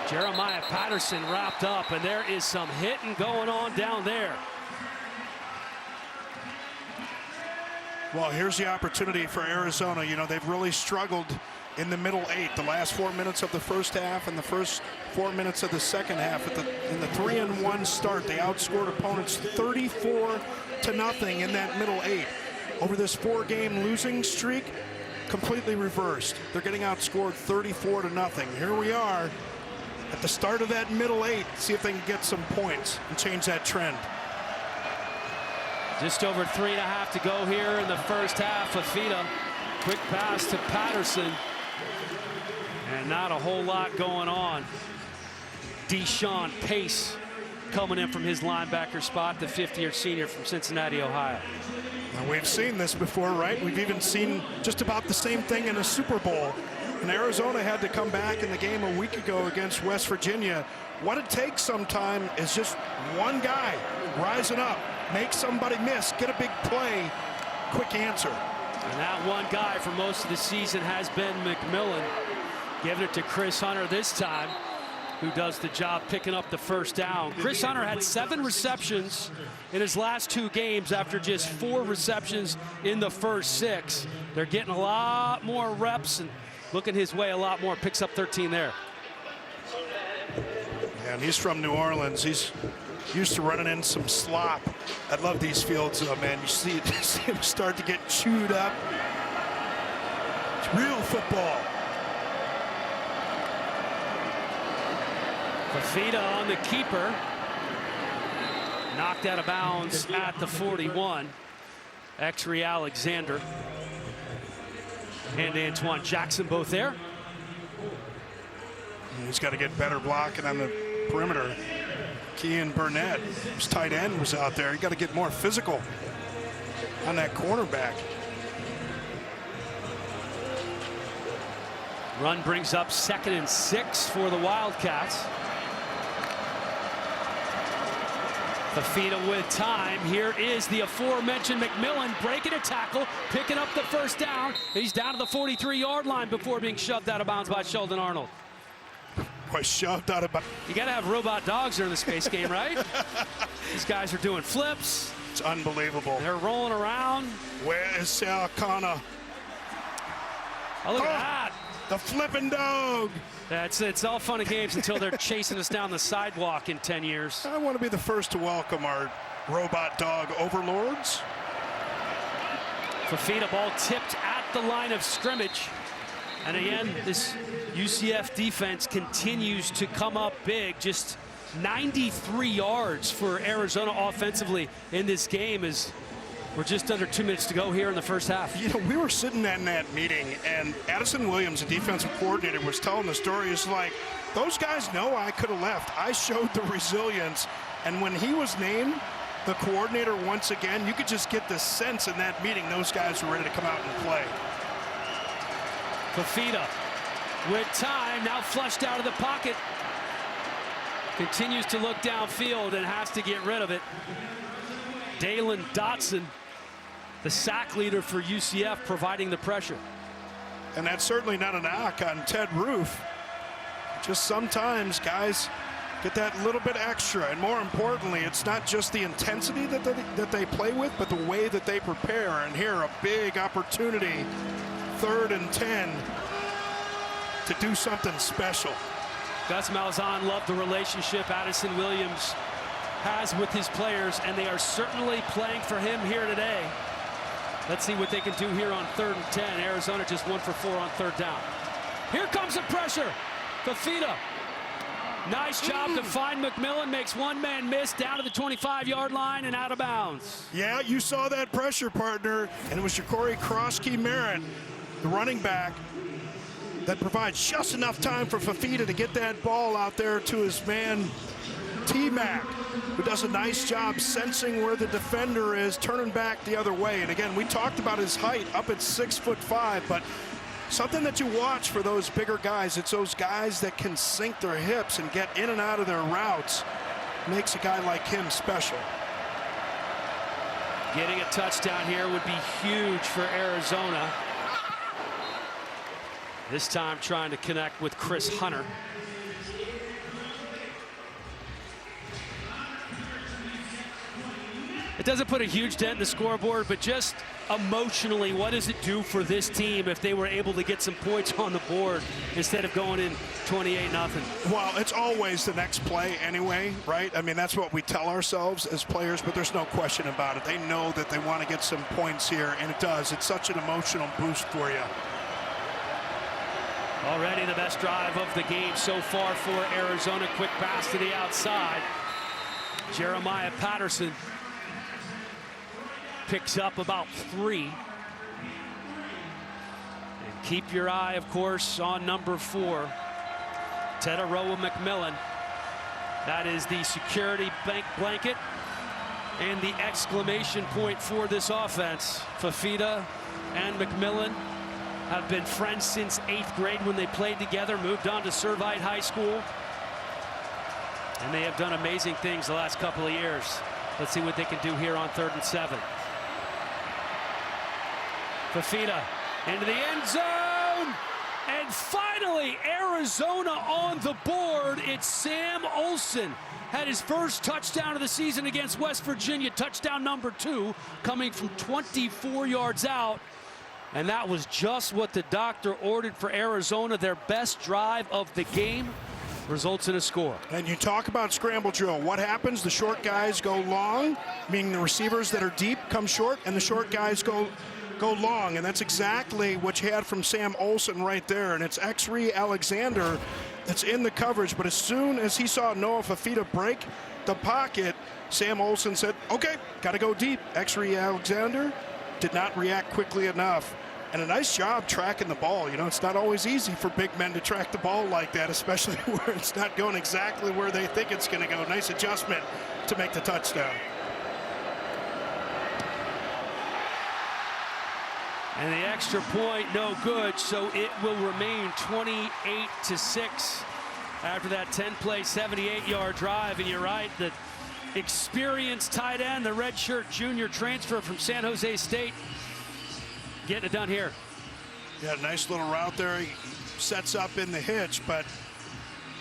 Jeremiah Patterson wrapped up, and there is some hitting going on down there. Well, here's the opportunity for Arizona. You know, they've really struggled in the middle 8, the last 4 minutes of the first half and the first 4 minutes of the second half. In the 3-1 start, they outscored opponents 34-0 in that middle 8. Over this 4-game losing streak, completely reversed. They're getting outscored 34-0. Here we are at the start of that middle 8. See if they can get some points and change that trend. Just over 3.5 to go here in the first half. Fafita, quick pass to Patterson. And not a whole lot going on. Deshaun Pace coming in from his linebacker spot, the 50-year senior from Cincinnati, Ohio. Now, we've seen this before, right? We've even seen just about the same thing in a Super Bowl. And Arizona had to come back in the game a week ago against West Virginia. What it takes sometime is just one guy rising up, make somebody miss, get a big play, quick answer. And that one guy for most of the season has been McMillan. Giving it to Chris Hunter this time, who does the job picking up the first down. Chris Hunter had 7 receptions in his last 2 games after just 4 receptions in the first 6. They're getting a lot more reps and looking his way a lot more. Picks up 13 there. And he's from New Orleans. He's used to running in some slop. I love these fields, though, man. You see him start to get chewed up. It's real football. Fafita on the keeper. Knocked out of bounds at the 41. Exree Alexander and Antoine Jackson both there. He's got to get better blocking on the perimeter. Kean Burnett, his tight end, was out there. You got to get more physical on that cornerback. Run brings up 2nd and 6 for the Wildcats. Fafita with time. Here is the aforementioned McMillan breaking a tackle, picking up the first down. He's down to the 43-yard line before being shoved out of bounds by Sheldon Arnold. Was shoved out of bounds. You got to have robot dogs during the space game, right? These guys are doing flips. It's unbelievable. They're rolling around. Where is Siakana? Oh, look at that. The flipping dog. It's all fun and games until they're chasing us down the sidewalk in 10 years. I want to be the first to welcome our robot dog overlords. Fafita, ball tipped at the line of scrimmage. And again, this UCF defense continues to come up big. Just 93 yards for Arizona offensively in this game as we're just under 2 minutes to go here in the first half. You know, we were sitting in that meeting, and Addison Williams, the defensive coordinator, was telling the story. It's like, those guys know I could have left. I showed the resilience. And when he was named the coordinator once again, you could just get the sense in that meeting those guys were ready to come out and play. Fafita with time, now flushed out of the pocket. Continues to look downfield and has to get rid of it. Dalen Dotson, the sack leader for UCF, providing the pressure. And that's certainly not a knock on Ted Roof. Just sometimes guys get that little bit extra. And more importantly, it's not just the intensity that they play with, but the way that they prepare. And here, a big opportunity, 3rd and 10, to do something special. Gus Malzahn loved the relationship Addison Williams has with his players, and they are certainly playing for him here today. Let's see what they can do here on 3rd and 10. Arizona just 1 for 4 on 3rd down. Here comes the pressure. Fafita. Nice job to find McMillan. Makes one man miss down to the 25-yard line and out of bounds. Yeah, you saw that pressure, partner. And it was Ja'Cory Krosky-Merritt, the running back, that provides just enough time for Fafita to get that ball out there to his man, T-Mac, who does a nice job sensing where the defender is, turning back the other way. And again, we talked about his height up at 6'5", but something that you watch for those bigger guys, it's those guys that can sink their hips and get in and out of their routes. Makes a guy like him special. Getting a touchdown here would be huge for Arizona. This time trying to connect with Chris Hunter. It doesn't put a huge dent in the scoreboard, but just emotionally, what does it do for this team if they were able to get some points on the board instead of going in 28-0? Well, it's always the next play anyway, right? I mean, that's what we tell ourselves as players, but there's no question about it. They know that they want to get some points here, and it does. It's such an emotional boost for you. Already the best drive of the game so far for Arizona. Quick pass to the outside. Jeremiah Patterson picks up about 3. And keep your eye, of course, on number 4, Tetaroa McMillan. That is the security blanket and the exclamation point for this offense. Fafita and McMillan have been friends since 8th grade when they played together, moved on to Servite High School. And they have done amazing things the last couple of years. Let's see what they can do here on 3rd and 7. Fafita into the end zone. And finally, Arizona on the board. It's Sam Olsen. Had his first touchdown of the season against West Virginia. Touchdown number 2 coming from 24 yards out. And that was just what the doctor ordered for Arizona. Their best drive of the game results in a score. And you talk about scramble drill. What happens? The short guys go long, meaning the receivers that are deep come short, and the short guys go long. And that's exactly what you had from Sam Olsen right there. And it's X-Ray Alexander that's in the coverage. But as soon as he saw Noah Fafita break the pocket, Sam Olsen said, okay, got to go deep. X-Ray Alexander did not react quickly enough. And a nice job tracking the ball. You know, it's not always easy for big men to track the ball like that, especially where it's not going exactly where they think it's going to go. Nice adjustment to make the touchdown. And the extra point, no good, so it will remain 28-6 after that 10-play, 78-yard drive. And you're right, the experienced tight end, the redshirt junior transfer from San Jose State, getting it done here. Yeah, nice little route there. He sets up in the hitch, but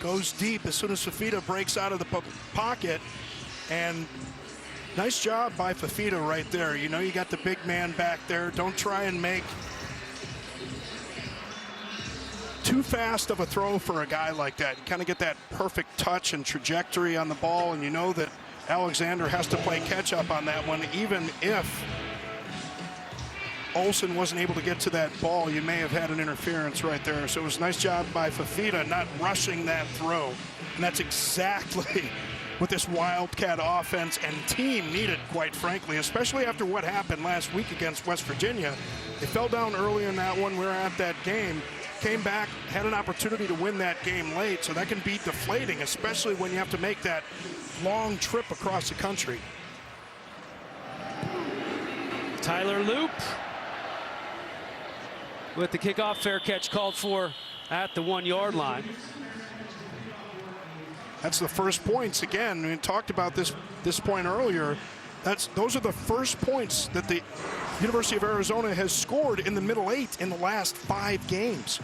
goes deep as soon as Fafita breaks out of the pocket. And nice job by Fafita right there. You know, you got the big man back there. Don't try and make too fast of a throw for a guy like that. You kind of get that perfect touch and trajectory on the ball, and you know that Alexander has to play catch up on that one. Even if Olsen wasn't able to get to that ball, you may have had an interference right there. So it was a nice job by Fafita not rushing that throw. And that's exactly what this Wildcat offense and team needed, quite frankly, especially after what happened last week against West Virginia. They fell down early in that one. We were at that game, came back, had an opportunity to win that game late, so that can be deflating, especially when you have to make that long trip across the country. Tyler Loop with the kickoff, fair catch called for at the 1-yard line. That's the first points. Again, we talked about this point earlier. Those are the first points that the University of Arizona has scored in the Middle Eight in the last 5 games.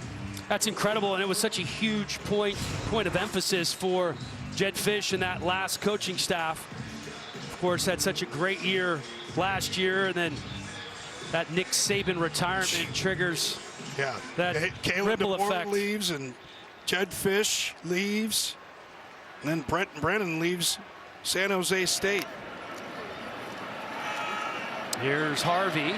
That's incredible, and it was such a huge point of emphasis for Jed Fish and that last coaching staff. Of course, had such a great year last year, and then that Nick Saban retirement triggers that Caleb ripple DeBoer effect. leaves, and Jed Fish leaves, and then Brent Brennan leaves San Jose State. Here's Harvey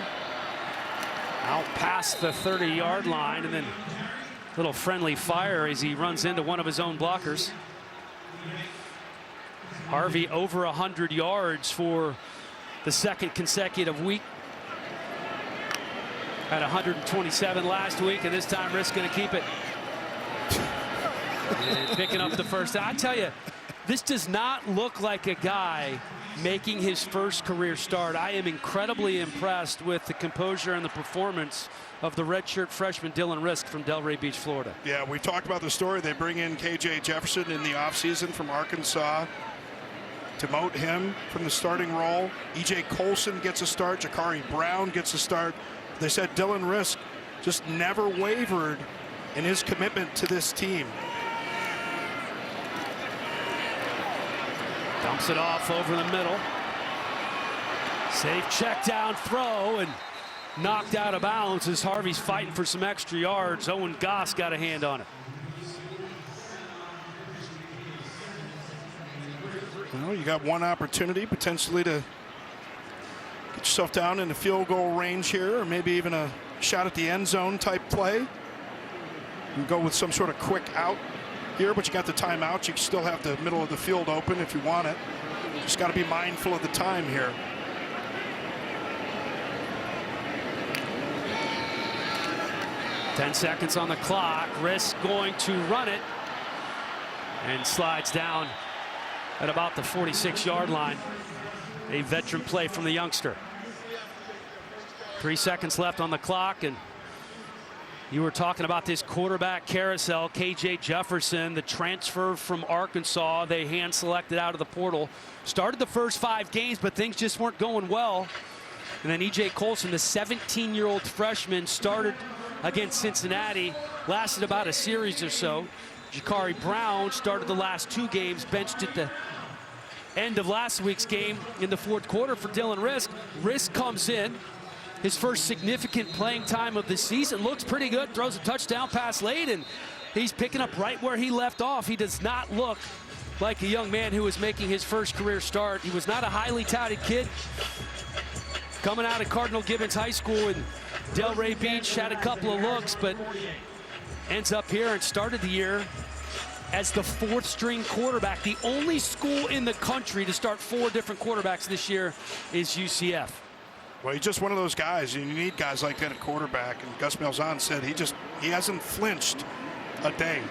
out past the 30-yard line, and then a little friendly fire as he runs into one of his own blockers. Harvey over 100 yards for the second consecutive week. Had 127 last week, and this time Rick's going to keep it. And picking up the first. I tell you, this does not look like a guy making his first career start. I am incredibly impressed with the composure and the performance of the redshirt freshman Dylan Risk from Delray Beach, Florida. Yeah, we talked about the story. They bring in KJ Jefferson in the offseason from Arkansas. demote him from the starting role. E.J. Colson gets a start. Jakari Brown gets a start. They said Dylan Risk just never wavered in his commitment to this team. Dumps it off over the middle. Safe check down throw and knocked out of bounds as Harvey's fighting for some extra yards. Owen Goss got a hand on it. Well, you got one opportunity potentially to get yourself down in the field goal range here, or maybe even a shot at the end zone type play. You can go with some sort of quick out here, but you got the timeout. You still have the middle of the field open if you want it. Just got to be mindful of the time here. .10 on the clock. Risk going to run it and slides down at about the 46-yard line. A veteran play from the youngster. 3 seconds left on the clock, and you were talking about this quarterback carousel. KJ Jefferson, the transfer from Arkansas, they hand selected out of the portal. Started the first 5 games, but things just weren't going well. And then E.J. Colson, the 17-year-old freshman, started against Cincinnati, lasted about a series or so. Jakari Brown started the last 2 games, benched at the end of last week's game in the 4th quarter for Dylan Risk. Risk comes in, his first significant playing time of the season, looks pretty good, throws a touchdown pass late, and he's picking up right where he left off. He does not look like a young man who was making his first career start. He was not a highly touted kid. Coming out of Cardinal Gibbons High School in Delray Beach, had a couple of looks, but ends up here and started the year as the 4th string quarterback. The only school in the country to start 4 different quarterbacks this year is UCF. Well, he's just one of those guys. You need guys like that at quarterback. And Gus Malzahn said he hasn't flinched a day.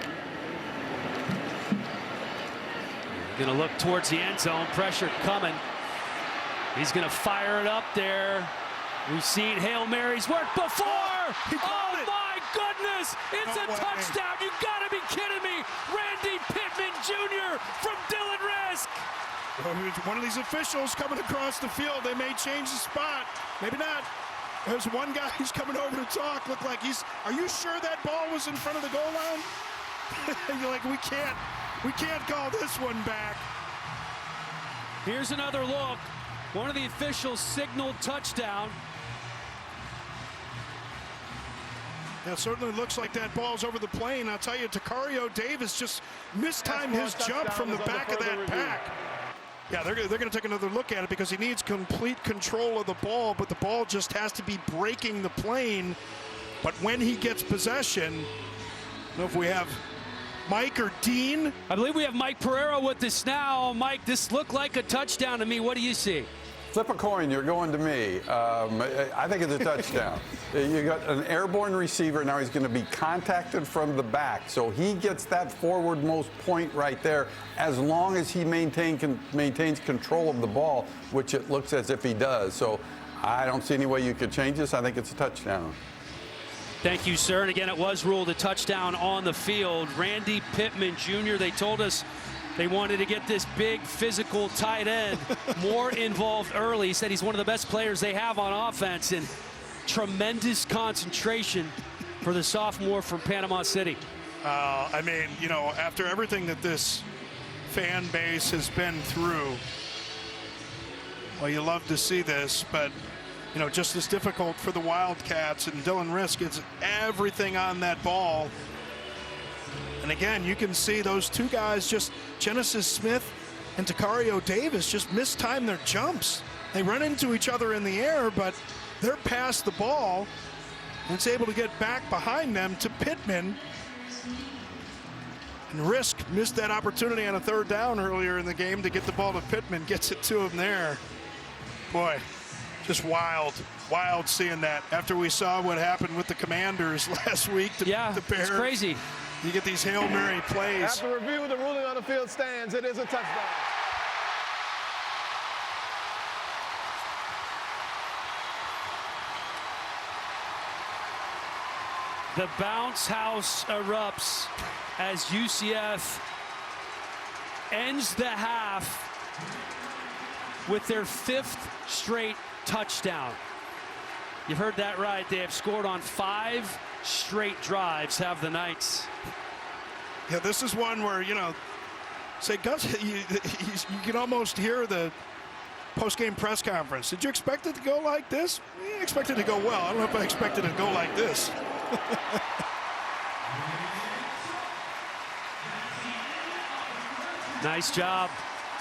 Going to look towards the end zone. Pressure coming. He's going to fire it up there. We've seen Hail Marys work before. Oh, my goodness. It's a touchdown. You got to be kidding me. Randy Pittman Jr. from Dylan Risk. One of these officials coming across the field. They may change the spot. Maybe not. There's one guy who's coming over to talk. Look like are you sure that ball was in front of the goal line? You're like, we can't call this one back. Here's another look. One of the officials signaled touchdown. Yeah, it certainly looks like that ball's over the plane. I'll tell you, Takario Davis just mistimed his jump from the back of that pack. Yeah, they're going to take another look at it because he needs complete control of the ball, but the ball just has to be breaking the plane. But when he gets possession, I don't know if we have Mike or Dean. I believe we have Mike Pereira with us now. Mike, this looked like a touchdown to me. What do you see? Flip a coin, you're going to me. I think it's a touchdown. You got an airborne receiver, now he's going to be contacted from the back. So he gets that forwardmost point right there as long as he maintains control of the ball, which it looks as if he does. So I don't see any way you could change this. I think it's a touchdown. Thank you, sir. And again, it was ruled a touchdown on the field. Randy Pittman Jr., they told us they wanted to get this big physical tight end more involved early. He said he's one of the best players they have on offense, and tremendous concentration for the sophomore from Panama City. I mean, you know, after everything that this fan base has been through, well, you love to see this, but you know, just as difficult for the Wildcats, and Dylan Risk gets everything on that ball. And again, you can see those 2 guys, just Genesis Smith and Takario Davis, just mistime their jumps. They run into each other in the air, but they're past the ball, and it's able to get back behind them to Pittman. And Risk missed that opportunity on a 3rd down earlier in the game to get the ball to Pittman, gets it to him there. Boy, just wild seeing that after we saw what happened with the Commanders last week. The Bears. It's crazy. You get these Hail Mary plays. After review, the ruling on the field stands. It is a touchdown. The bounce house erupts as UCF ends the half with their 5th straight touchdown. You've heard that right. They have scored on 5 straight drives, have the Knights. Yeah, this is one where, you know, say, Gus, you can almost hear the post-game press conference. Did you expect it to go like this? I expected it to go well. I don't know if I expected it to go like this. Nice job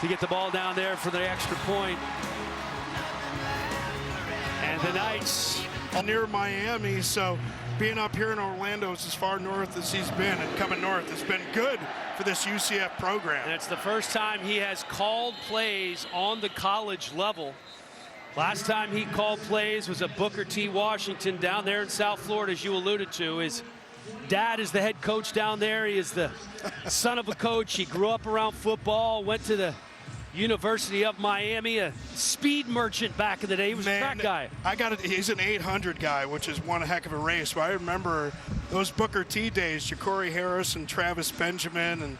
to get the ball down there for the extra point. And the Knights near Miami, so being up here in Orlando is as far north as he's been, and coming north has been good for this UCF program. And it's the first time he has called plays on the college level. Last time he called plays was at Booker T. Washington down there in South Florida, as you alluded to. His dad is the head coach down there. He is the son of a coach. He grew up around football, went to the University of Miami, a speed merchant back in the day. He was a track guy. He's an 800 guy, which is one heck of a race. But I remember those Booker T days, Ja'Cory Harris and Travis Benjamin, and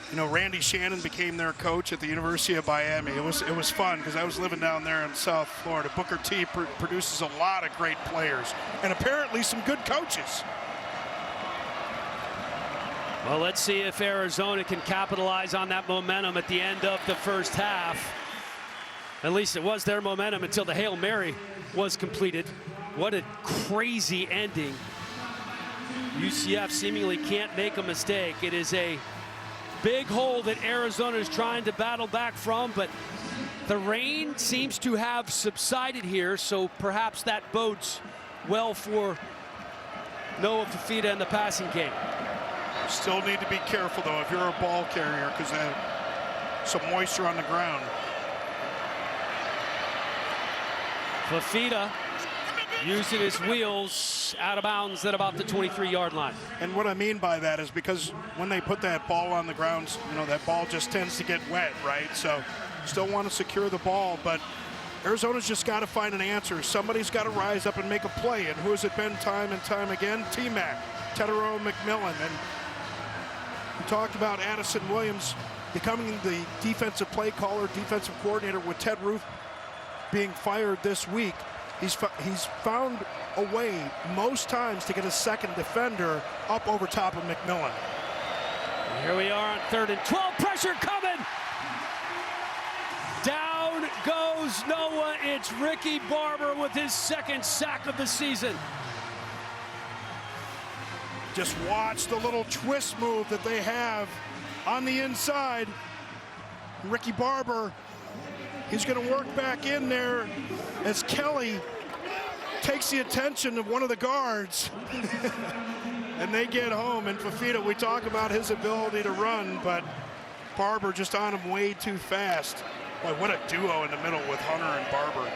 you know, Randy Shannon became their coach at the University of Miami. It was fun because I was living down there in South Florida. Booker T produces a lot of great players and apparently some good coaches. Well, let's see if Arizona can capitalize on that momentum at the end of the first half. At least it was their momentum until the Hail Mary was completed. What a crazy ending. UCF seemingly can't make a mistake. It is a big hole that Arizona is trying to battle back from, but the rain seems to have subsided here, so perhaps that bodes well for Noah Fifita in the passing game. Still need to be careful, though, if you're a ball carrier, because there's some moisture on the ground. Fifita using his wheels out of bounds at about the 23-yard line. And what I mean by that is because when they put that ball on the ground, you know, that ball just tends to get wet, right? So still want to secure the ball, but Arizona's just got to find an answer. Somebody's got to rise up and make a play. And who has it been time and time again? T-Mac, Tedero McMillan. And we talked about Addison Williams becoming the defensive play caller, defensive coordinator with Ted Roof being fired this week. He's found a way most times to get a second defender up over top of McMillan. Here we are on 3rd and 12. Pressure coming. Down goes Noah. It's Ricky Barber with his 2nd sack of the season. Just watch the little twist move that they have on the inside. Ricky Barber, he's going to work back in there as Kelly takes the attention of one of the guards. And they get home. And Fifita, we talk about his ability to run, but Barber just on him way too fast. Boy, what a duo in the middle with Hunter and Barber.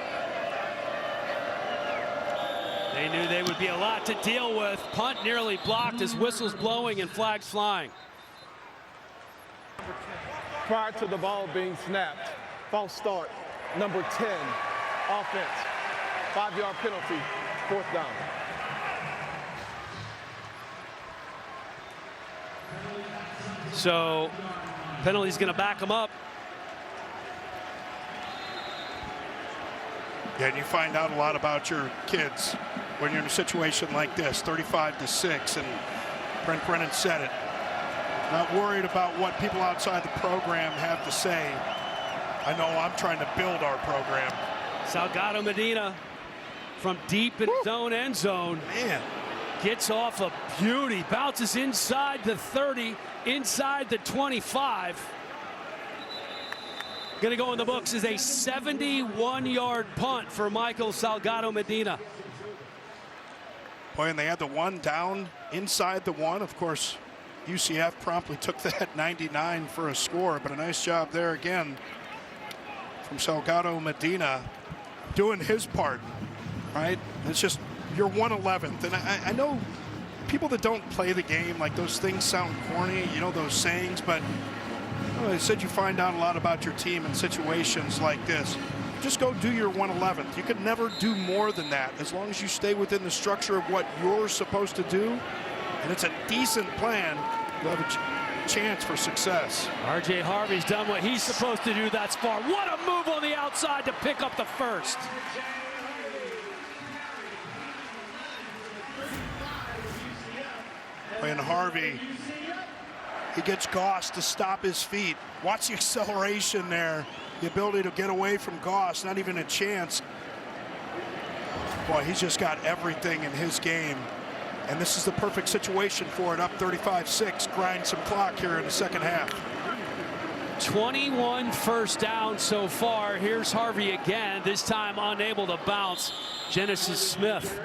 They knew they would be a lot to deal with. Punt nearly blocked as whistles blowing and flags flying. Prior to the ball being snapped, false start, number 10, offense, 5-yard penalty, 4th down. So penalty's going to back them up. Yeah, and you find out a lot about your kids when you're in a situation like this, 35-6, and Brent Brennan said it. Not worried about what people outside the program have to say. I know I'm trying to build our program. Salgado Medina from deep in his own end zone. Man. Gets off a beauty, bounces inside the 30, inside the 25. Going to go in the books as a 71-yard punt for Michael Salgado Medina. Boy, and they had the one down inside the 1. Of course, UCF promptly took that 99 for a score, but a nice job there again from Salgado Medina doing his part, right? It's just you're 111th, and I know people that don't play the game, like those things sound corny, you know, those sayings, but I said you find out a lot about your team in situations like this. Just go do your 111th. You could never do more than that as long as you stay within the structure of what you're supposed to do, and it's a decent plan. chance for success. R.J. Harvey's done what he's supposed to do thus far. What a move on the outside to pick up the first. And Harvey, he gets Goss to stop his feet. Watch the acceleration there. The ability to get away from Goss, not even a chance. Boy, he's just got everything in his game. And this is the perfect situation for it, up 35-6, grind some clock here in the second half. 21 first down so far. Here's Harvey again, this time unable to bounce. Genesis Smith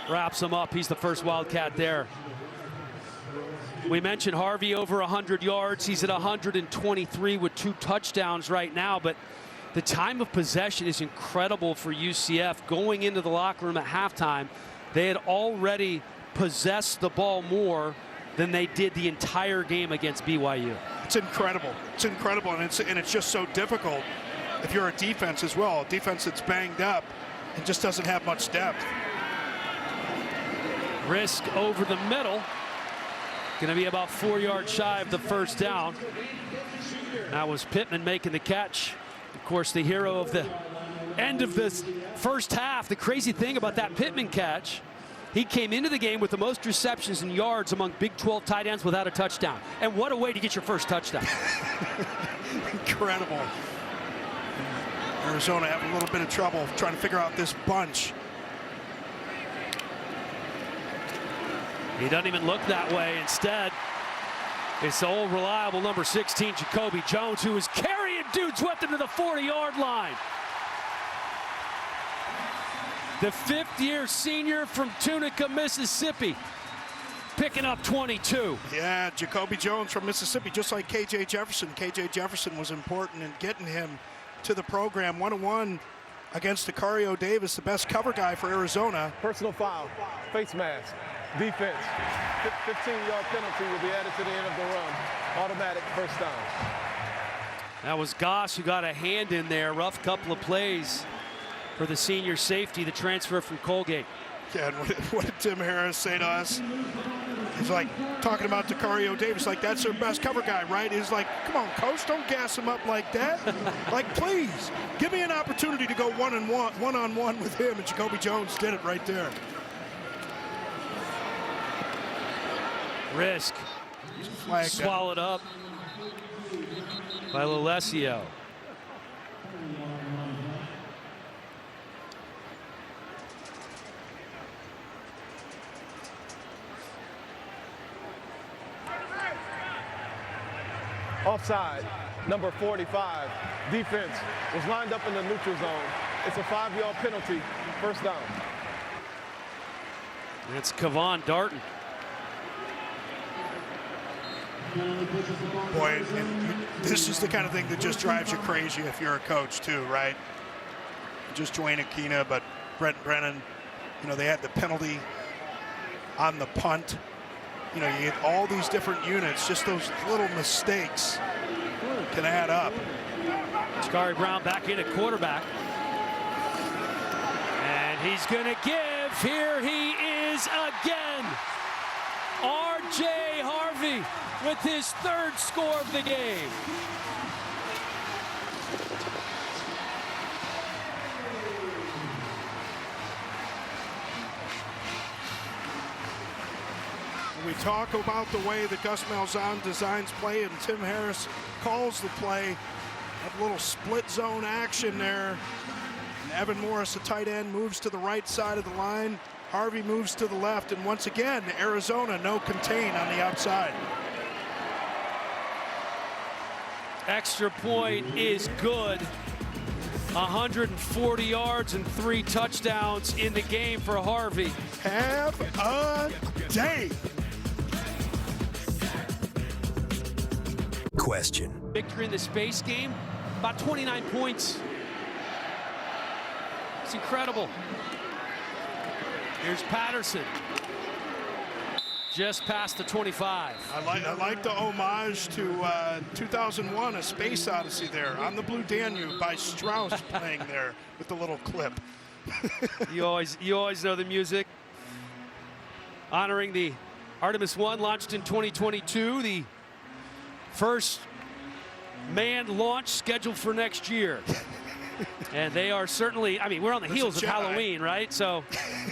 wraps him up. He's the first Wildcat there. We mentioned Harvey over 100 yards. He's at 123 with 2 touchdowns right now, but the time of possession is incredible for UCF. Going into the locker room at halftime, they had already possessed the ball more than they did the entire game against BYU. It's incredible. It's incredible, and it's just so difficult if you're a defense as well. A defense that's banged up and just doesn't have much depth. Risk over the middle. Going to be about 4 yards shy of the first down. That was Pittman making the catch. Of course, the hero of the end of this first half. The crazy thing about that Pittman catch, he came into the game with the most receptions and yards among Big 12 tight ends without a touchdown. And what a way to get your first touchdown. Incredible. Arizona having a little bit of trouble trying to figure out this bunch. He doesn't even look that way. Instead, it's the old reliable number 16, Jacoby Jones, who is carrying dudes with him to the 40-yard line. The fifth-year senior from Tunica, Mississippi, picking up 22. Yeah, Jacoby Jones from Mississippi, just like K.J. Jefferson. K.J. Jefferson was important in getting him to the program. 1-1 against Decario Davis, the best cover guy for Arizona. Personal foul, face mask, defense. 15-yard penalty will be added to the end of the run. Automatic first down. That was Goss who got a hand in there. Rough couple of plays for the senior safety, the transfer from Colgate. Yeah, and what did Tim Harris say to us? He's like talking about Decario Davis, like that's their best cover guy, right? He's like, come on, coach, don't gas him up like that. Like, please, give me an opportunity to go one-on-one with him, and Jacoby Jones did it right there. Risk swallowed up by Lolesio. Offside, number 45. Defense was lined up in the neutral zone. It's a 5-yard penalty, first down. That's Kevon Darton. Boy, and this is the kind of thing that just drives you crazy if you're a coach too, right? Just Dwayne Aquina, but Brent Brennan, you know, they had the penalty on the punt. You know, you get all these different units, just those little mistakes can add up. Scary Brown back in at quarterback. And he's going to give. Here he is again. R.J. Harvey with his third score of the game. We talk about the way that Gus Malzahn designs play, and Tim Harris calls the play. A little split zone action there. And Evan Morris, the tight end, moves to the right side of the line. Harvey moves to the left, and once again, Arizona no contain on the outside. Extra point is good. 140 yards and 3 touchdowns in the game for Harvey. Have a day. Question. Victory in the space game, about 29 points. It's incredible. Here's Patterson. Just past the 25. I like the homage to 2001, A Space Odyssey there on the Blue Danube by Strauss playing there with the little clip. You always know the music. Honoring the Artemis 1 launched in 2022, the first manned launch scheduled for next year. And they are certainly, I mean, we're on the heels of Halloween, right? So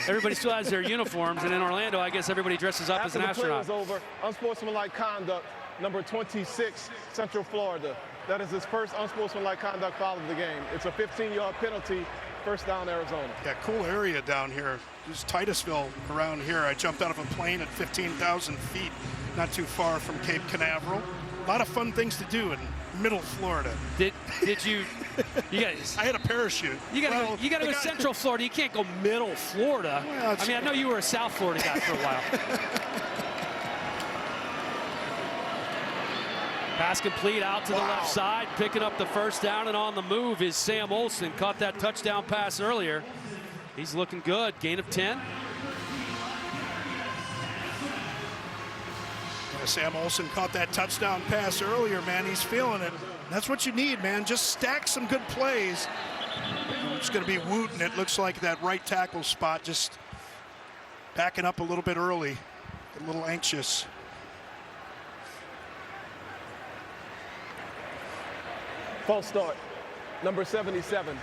everybody still has their uniforms. And in Orlando, I guess everybody dresses up as an astronaut. After the play was over, unsportsmanlike conduct, number 26, Central Florida. That is his first unsportsmanlike conduct foul of the game. It's a 15-yard penalty, first down, Arizona. Yeah, cool area down here. This is Titusville around here. I jumped out of a plane at 15,000 feet, not too far from Cape Canaveral. A lot of fun things to do in middle Florida. Did you guys? I had a parachute. You got to go Central Florida. You can't go middle Florida. Well, I mean, I know you were a South Florida guy for a while. Pass complete out to the left side, picking up the first down, and on the move is Sam Olsen. Caught that touchdown pass earlier. He's looking good. Gain of 10. Sam Olsen caught that touchdown pass earlier, man. He's feeling it. That's what you need, man. Just stack some good plays. It's going to be Wooten. It looks like that right tackle spot just backing up a little bit early, a little anxious. False start, number 77,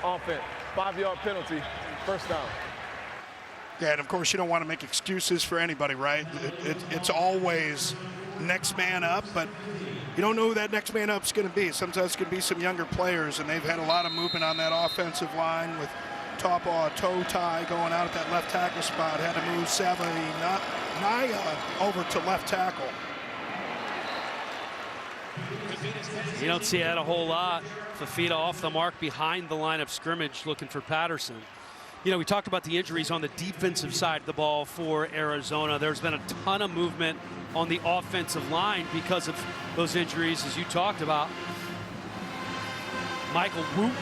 offense, 5-yard penalty, first down. Yeah, and of course you don't want to make excuses for anybody, right? It's always next man up, but you don't know who that next man up is going to be. Sometimes it could be some younger players, and they've had a lot of movement on that offensive line with toe tie going out at that left tackle spot. Had to move Naya over to left tackle. You don't see that a whole lot. Fafita off the mark behind the line of scrimmage looking for Patterson. You know, we talked about the injuries on the defensive side of the ball for Arizona. There's been a ton of movement on the offensive line because of those injuries, as you talked about. Michael Wooten,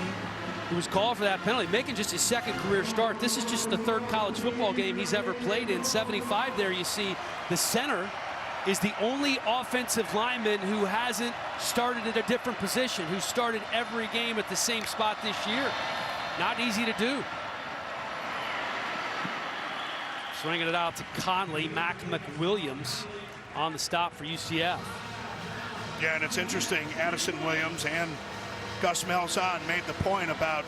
who was called for that penalty, making just his second career start. This is just the third college football game he's ever played in. 75 there, you see the center is the only offensive lineman who hasn't started at a different position, who started every game at the same spot this year. Not easy to do. Swinging it out to Conley. McWilliams on the stop for UCF. Yeah, and it's interesting. Addison Williams and Gus Malzahn made the point about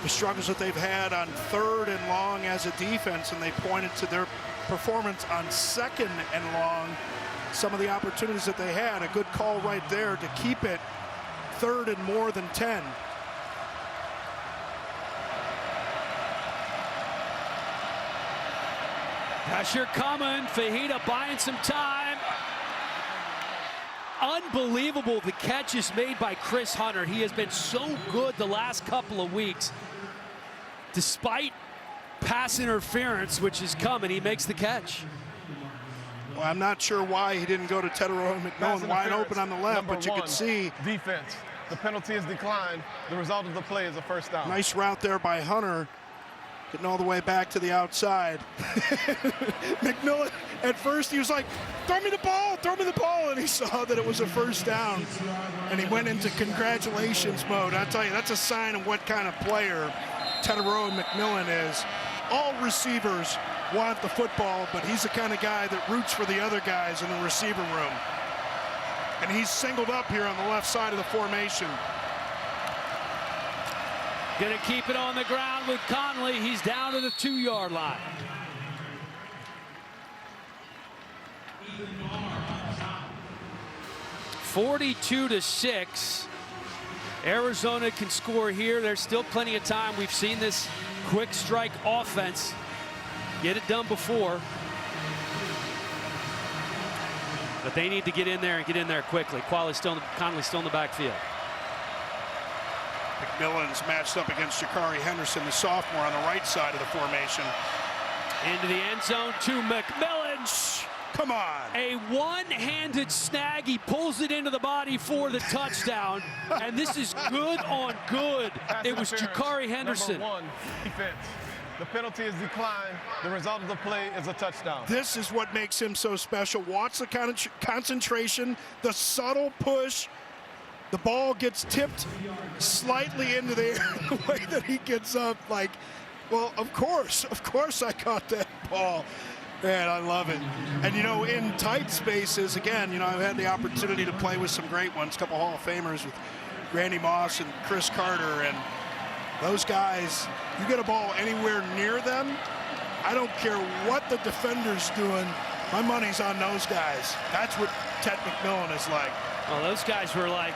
the struggles that they've had on 3rd and long as a defense, and they pointed to their performance on 2nd and long. Some of the opportunities that they had, a good call right there to keep it 3rd and more than 10. Pressure coming. Fajita buying some time. Unbelievable the catches made by Chris Hunter. He has been so good the last couple of weeks. Despite pass interference, which is coming, he makes the catch. Well, I'm not sure why he didn't go to Tedero McMillan wide open on the left, but you could see. Defense. The penalty is declined. The result of the play is a first down. Nice route there by Hunter. Getting all the way back to the outside. McMillan, at first he was like, throw me the ball, and he saw that it was a first down. And he went into congratulations mode. I tell you, that's a sign of what kind of player Tedero McMillan is. All receivers want the football, but he's the kind of guy that roots for the other guys in the receiver room. And he's singled up here on the left side of the formation. Gonna keep it on the ground with Conley. He's down to the 2-yard line. (42-6). Arizona can score here. There's still plenty of time. We've seen this quick strike offense get it done before. But they need to get in there and get in there quickly. Conley's still in the backfield. McMillan's matched up against Jakari Henderson, the sophomore, on the right side of the formation. Into the end zone to McMillan. Come on. A one-handed snag. He pulls it into the body for the touchdown. And this is good on good. It was Jakari Henderson. Number 1, defense. The penalty is declined. The result of the play is a touchdown. This is what makes him so special. Watch the kind of concentration, the subtle push. The ball gets tipped slightly into the air. The way that he gets up, like, well, of course I caught that ball. Man, I love it. And, you know, in tight spaces, again, you know, I've had the opportunity to play with some great ones, a couple Hall of Famers with Randy Moss and Chris Carter, and those guys, you get a ball anywhere near them, I don't care what the defender's doing, my money's on those guys. That's what Ted McMillan is like. Well, those guys were like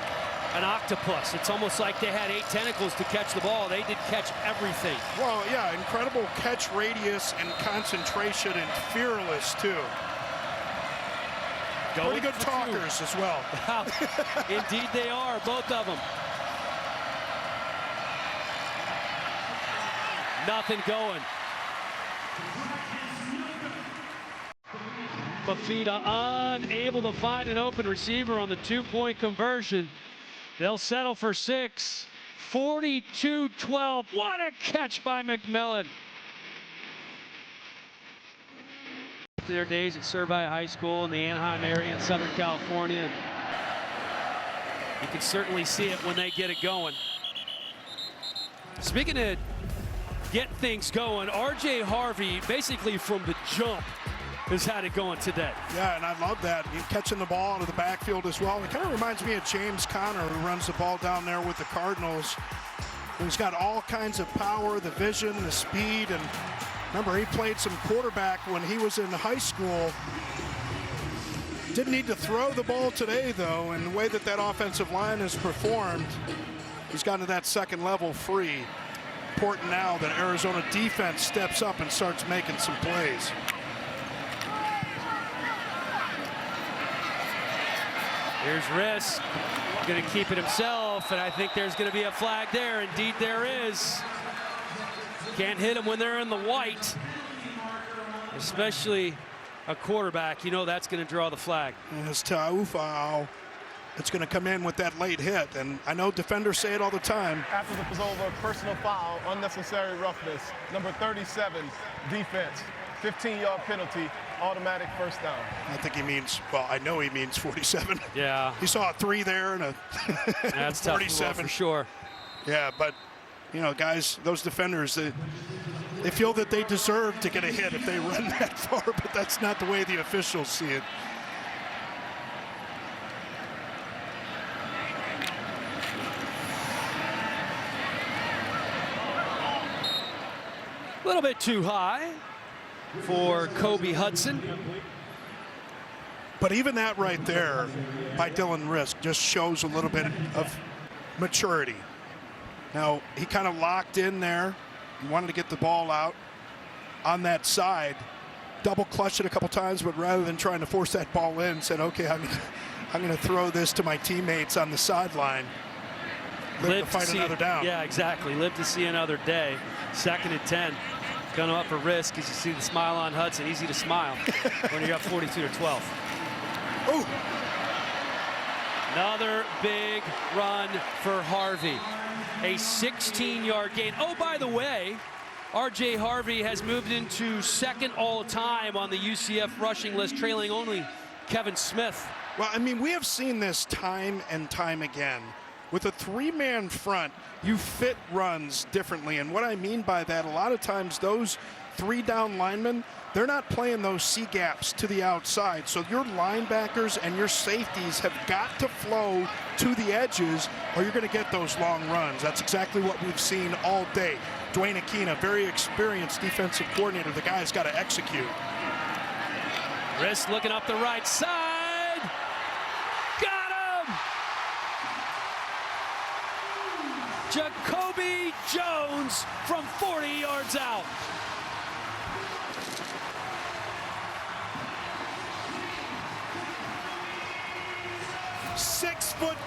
an octopus. It's almost like they had 8 tentacles to catch the ball. They did catch everything. Well, yeah, incredible catch radius and concentration, and fearless, too. Pretty good talkers as well. Indeed they are, both of them. Nothing going. Bafita unable to find an open receiver on the 2-point conversion. They'll settle for 6. 42-12. What a catch by McMillan. Their days at Servite High School in the Anaheim area in Southern California. You can certainly see it when they get it going. Speaking of get things going, R.J. Harvey, basically from the jump, has had it going today. Yeah, and I love that. He's catching the ball out of the backfield as well. It kind of reminds me of James Conner, who runs the ball down there with the Cardinals. He's got all kinds of power, the vision, the speed, and remember, he played some quarterback when he was in high school. Didn't need to throw the ball today, though, and the way that that offensive line has performed, he's gotten to that second level free. Important now that Arizona defense steps up and starts making some plays. Here's Risk, going to keep it himself, and I think there's going to be a flag there. Indeed there is. Can't hit them when they're in the white, especially a quarterback. You know that's going to draw the flag. And it's Taufau. It's going to come in with that late hit, and I know defenders say it all the time. After the was over, personal foul, unnecessary roughness, number 37, defense, 15-yard penalty, automatic first down. I think he means, well, I know he means 47. Yeah. He saw a 3 there and a That's 47 for sure. Yeah, but you know, guys, those defenders, they feel that they deserve to get a hit if they run that far, but that's not the way the officials see it. A little bit too high for Kobe Hudson. But even that right there by Dylan Risk just shows a little bit of maturity. Now, he kind of locked in there. He wanted to get the ball out on that side. Double clutched it a couple times, but rather than trying to force that ball in, said, okay, I'm going to throw this to my teammates on the sideline. Live to fight another down. Yeah, exactly. Live to see another day. 2nd and 10. Going up for Risk as you see the smile on Hudson. Easy to smile when you're up 42-12. Ooh. Another big run for Harvey. A 16-yard gain. Oh, by the way, R.J. Harvey has moved into 2nd all-time on the UCF rushing list, trailing only Kevin Smith. Well, I mean, we have seen this time and time again. With a 3-man front, you fit runs differently. And what I mean by that, a lot of times those 3-down linemen, they're not playing those C-gaps to the outside. So your linebackers and your safeties have got to flow to the edges or you're going to get those long runs. That's exactly what we've seen all day. Dwayne Aquina, very experienced defensive coordinator. The guy's got to execute. Risk looking up the right side. Got him! Jacoby Jones from 40 yards out.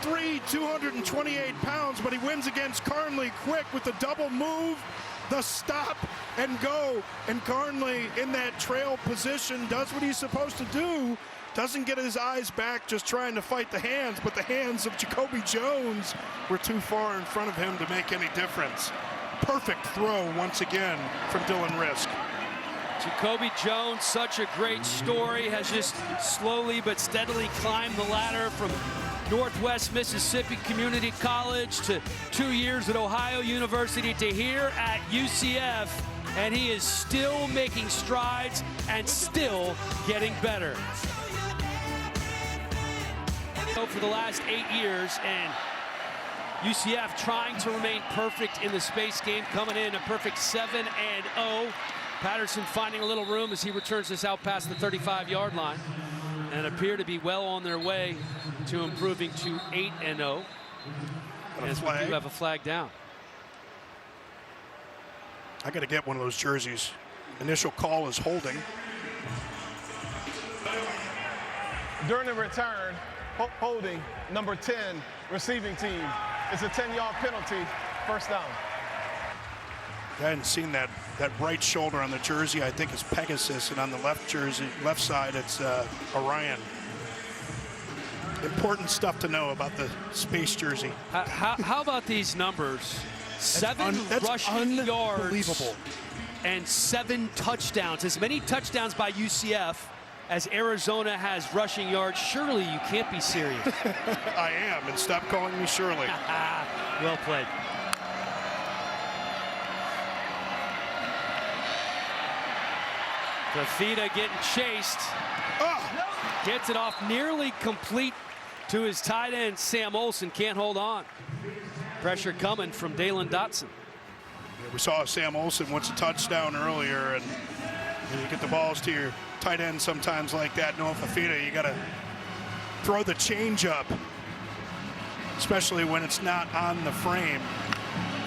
.3", 228 pounds, but he wins against Carnley quick with the double move, the stop and go. And Carnley in that trail position does what he's supposed to do. Doesn't get his eyes back, just trying to fight the hands, but the hands of Jacoby Jones were too far in front of him to make any difference. Perfect throw once again from Dylan Risk. Jacoby Jones, such a great story, has just slowly but steadily climbed the ladder from Northwest Mississippi Community College to 2 years at Ohio University to here at UCF. and he is still making strides and still getting better. For the last 8 years, and UCF trying to remain perfect in the space game, coming in a perfect 7-0. Patterson finding a little room as he returns this out past the 35-yard line, and appear to be well on their way to improving to 8-0. As we do have a flag down. I got to get one of those jerseys. Initial call is holding. During the return, holding number 10 receiving team. It's a 10-yard penalty, first down. I hadn't seen that right shoulder on the jersey. I think it's Pegasus, and on the left side, it's Orion. Important stuff to know about the space jersey. How about these numbers? 7 rushing yards and 7 touchdowns. As many touchdowns by UCF as Arizona has rushing yards. Surely you can't be serious. I am, and stop calling me Shirley. Well played. Fafita getting chased. Gets it off nearly complete to his tight end, Sam Olsen. Can't hold on. Pressure coming from Dalen Dotson. Yeah, we saw Sam Olsen once a touchdown earlier, and you get the balls to your tight end sometimes like that. Noah Fafita, you got to throw the change up, especially when it's not on the frame.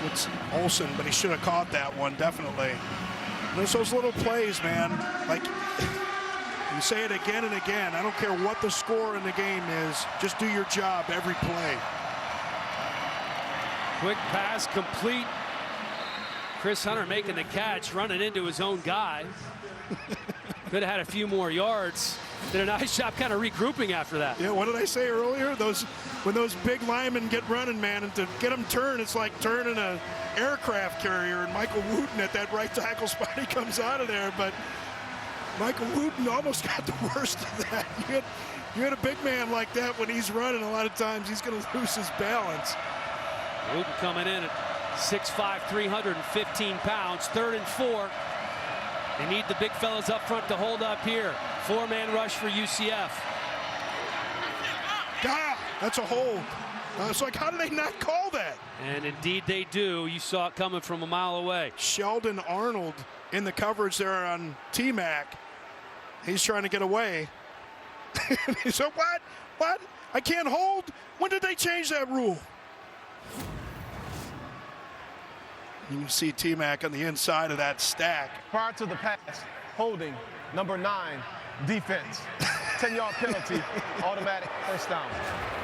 It's Olsen, but he should have caught that one, definitely. There's those little plays, man. Like, you say it again and again. I don't care what the score in the game is. Just do your job every play. Quick pass complete. Chris Hunter making the catch, running into his own guy. Could have had a few more yards. Did a nice job kind of regrouping after that. Yeah, what did I say earlier? When those big linemen get running, man, and to get them turned, it's like turning an aircraft carrier. And Michael Wooten at that right tackle spot, he comes out of there. But Michael Wooten almost got the worst of that. You had a big man like that when he's running, a lot of times he's going to lose his balance. Wooten coming in at 6'5", 315 pounds, 3rd and 4. They need the big fellas up front to hold up here. 4-man rush for UCF. That's a hold. It's like, how do they not call that? And indeed they do. You saw it coming from a mile away. Sheldon Arnold in the coverage there on T-Mac. He's trying to get away. He said, what? I can't hold? When did they change that rule? You can see T-Mac on the inside of that stack. Prior to the pass, holding, number 9, defense. 10-yard penalty, automatic first down.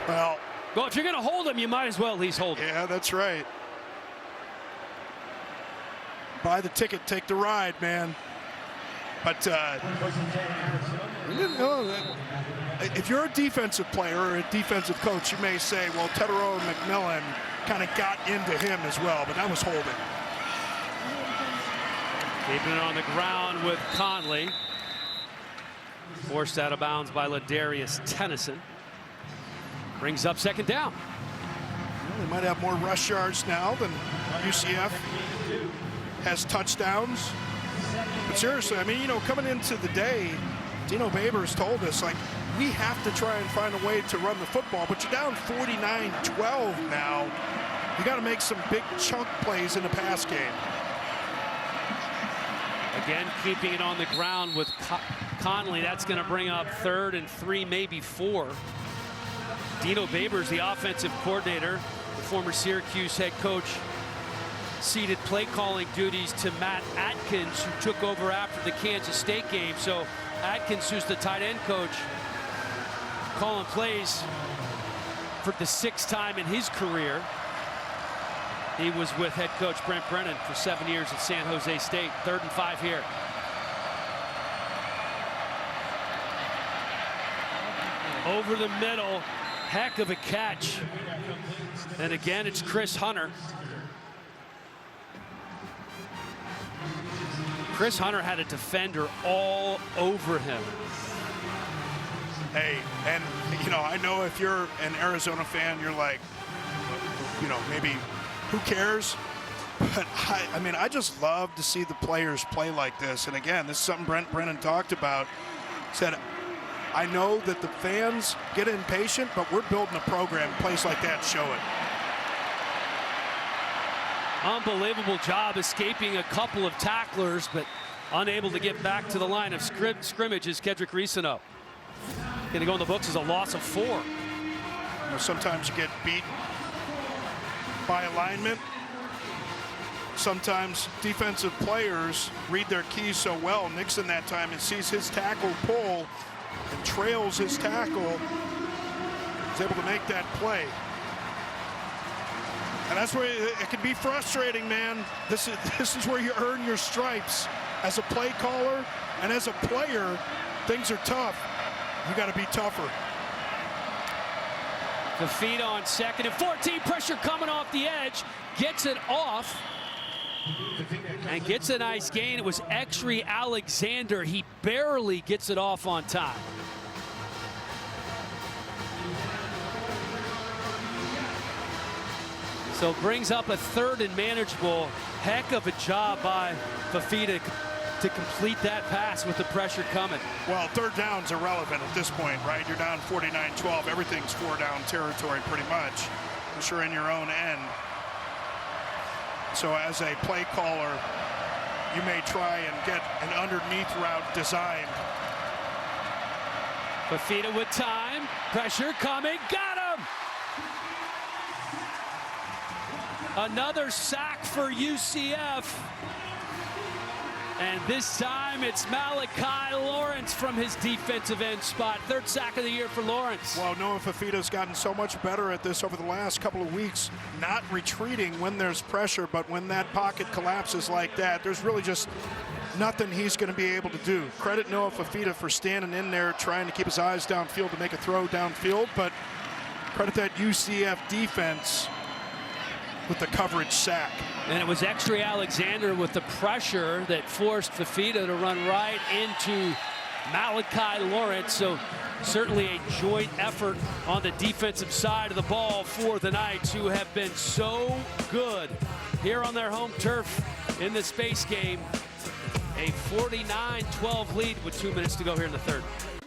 Well, if you're going to hold him, you might as well at least hold him. Yeah, that's right. Buy the ticket, take the ride, man. But if you're a defensive player or a defensive coach, you may say, well, Tetero and McMillan kind of got into him as well, but that was holding. Keeping it on the ground with Conley. Forced out of bounds by Ladarius Tennyson. Brings up 2nd down. Well, they might have more rush yards now than UCF has touchdowns. But seriously, I mean, coming into the day, Dino Babers told us, like, we have to try and find a way to run the football, but you're down 49-12 now. You got to make some big chunk plays in the pass game. Again, keeping it on the ground with Conley. That's going to bring up 3rd and 3, maybe 4. Dino Babers, the offensive coordinator, the former Syracuse head coach, ceded play calling duties to Matt Atkins, who took over after the Kansas State game. So Atkins, who's the tight end coach, calling plays for the 6th time in his career. He was with head coach Brent Brennan for 7 years at San Jose State. 3rd and 5 here. Over the middle, heck of a catch. And again, it's Chris Hunter. Chris Hunter had a defender all over him. Hey, and I know if you're an Arizona fan, you're like, maybe who cares? But I mean, I just love to see the players play like this. And again, this is something Brent Brennan talked about. Said, I know that the fans get impatient, but we're building a program. Plays like that show it. Unbelievable job escaping a couple of tacklers, but unable to get back to the line of scrimmage is Kedrick Risano. Going to go in the books as a loss of 4. You know, sometimes you get beat by alignment. Sometimes defensive players read their keys so well. Nixon that time and sees his tackle pull and trails his tackle. He's able to make that play. And that's where it can be frustrating, man. This is where you earn your stripes. As a play caller and as a player, things are tough. You got to be tougher. Fafita on 2nd and 14. Pressure coming off the edge. Gets it off. And gets a nice gain. It was Exree Alexander. He barely gets it off on time. So brings up a 3rd and manageable. Heck of a job by Fafita to complete that pass with the pressure coming. Well, 3rd down's irrelevant at this point, right? You're down 49-12. Everything's 4-down territory pretty much. Unless you're in your own end. So as a play caller, you may try and get an underneath route designed. Fafita with time. Pressure coming. Got him! Another sack for UCF. And this time it's Malachi Lawrence from his defensive end spot. 3rd sack of the year for Lawrence. Well, Noah Fafita's gotten so much better at this over the last couple of weeks, not retreating when there's pressure, but when that pocket collapses like that, there's really just nothing he's going to be able to do. Credit Noah Fafita for standing in there, trying to keep his eyes downfield to make a throw downfield, but credit that UCF defense with the coverage sack. And it was Exree Alexander with the pressure that forced Fafita to run right into Malachi Lawrence. So certainly a joint effort on the defensive side of the ball for the Knights, who have been so good here on their home turf in the space game. A 49-12 lead with 2 minutes to go here in the 3rd.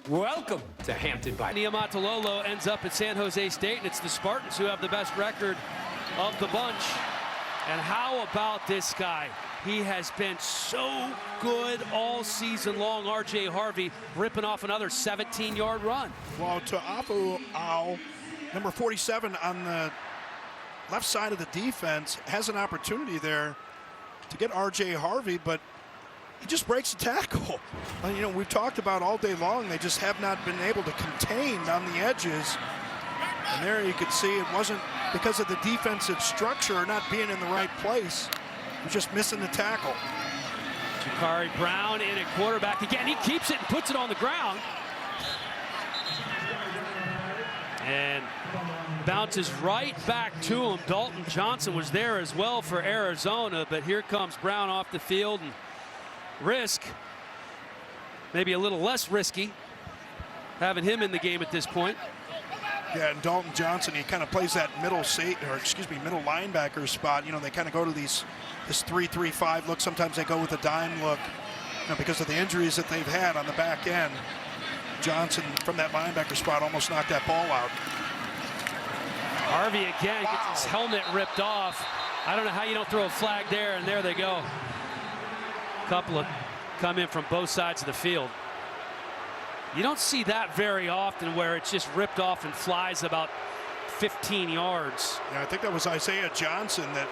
Welcome to Hampton by Niumatalolo ends up at San Jose State, and it's the Spartans who have the best record of the bunch. And how about this guy? He has been so good all season long. R.J. Harvey ripping off another 17-yard run. Well, Ta'afu Au, number 47 on the left side of the defense, has an opportunity there to get R.J. Harvey, but he just breaks the tackle. You know, we've talked about all day long, they just have not been able to contain on the edges. And there you could see it wasn't because of the defensive structure or not being in the right place. He's just missing the tackle. Jakari Brown in at quarterback again. He keeps it and puts it on the ground. And bounces right back to him. Dalton Johnson was there as well for Arizona, but here comes Brown off the field and risk, maybe a little less risky, having him in the game at this point. Yeah, and Dalton Johnson, he kind of plays that middle middle linebacker spot. You know, they kind of go to this 3-3-5 look. Sometimes they go with a dime look, you know, because of the injuries that they've had on the back end. Johnson from that linebacker spot almost knocked that ball out. Harvey again gets his helmet ripped off. I don't know how you don't throw a flag there, and there they go. Couple of come in from both sides of the field. You don't see that very often, where it's just ripped off and flies about 15 yards. Yeah, I think that was Isaiah Johnson that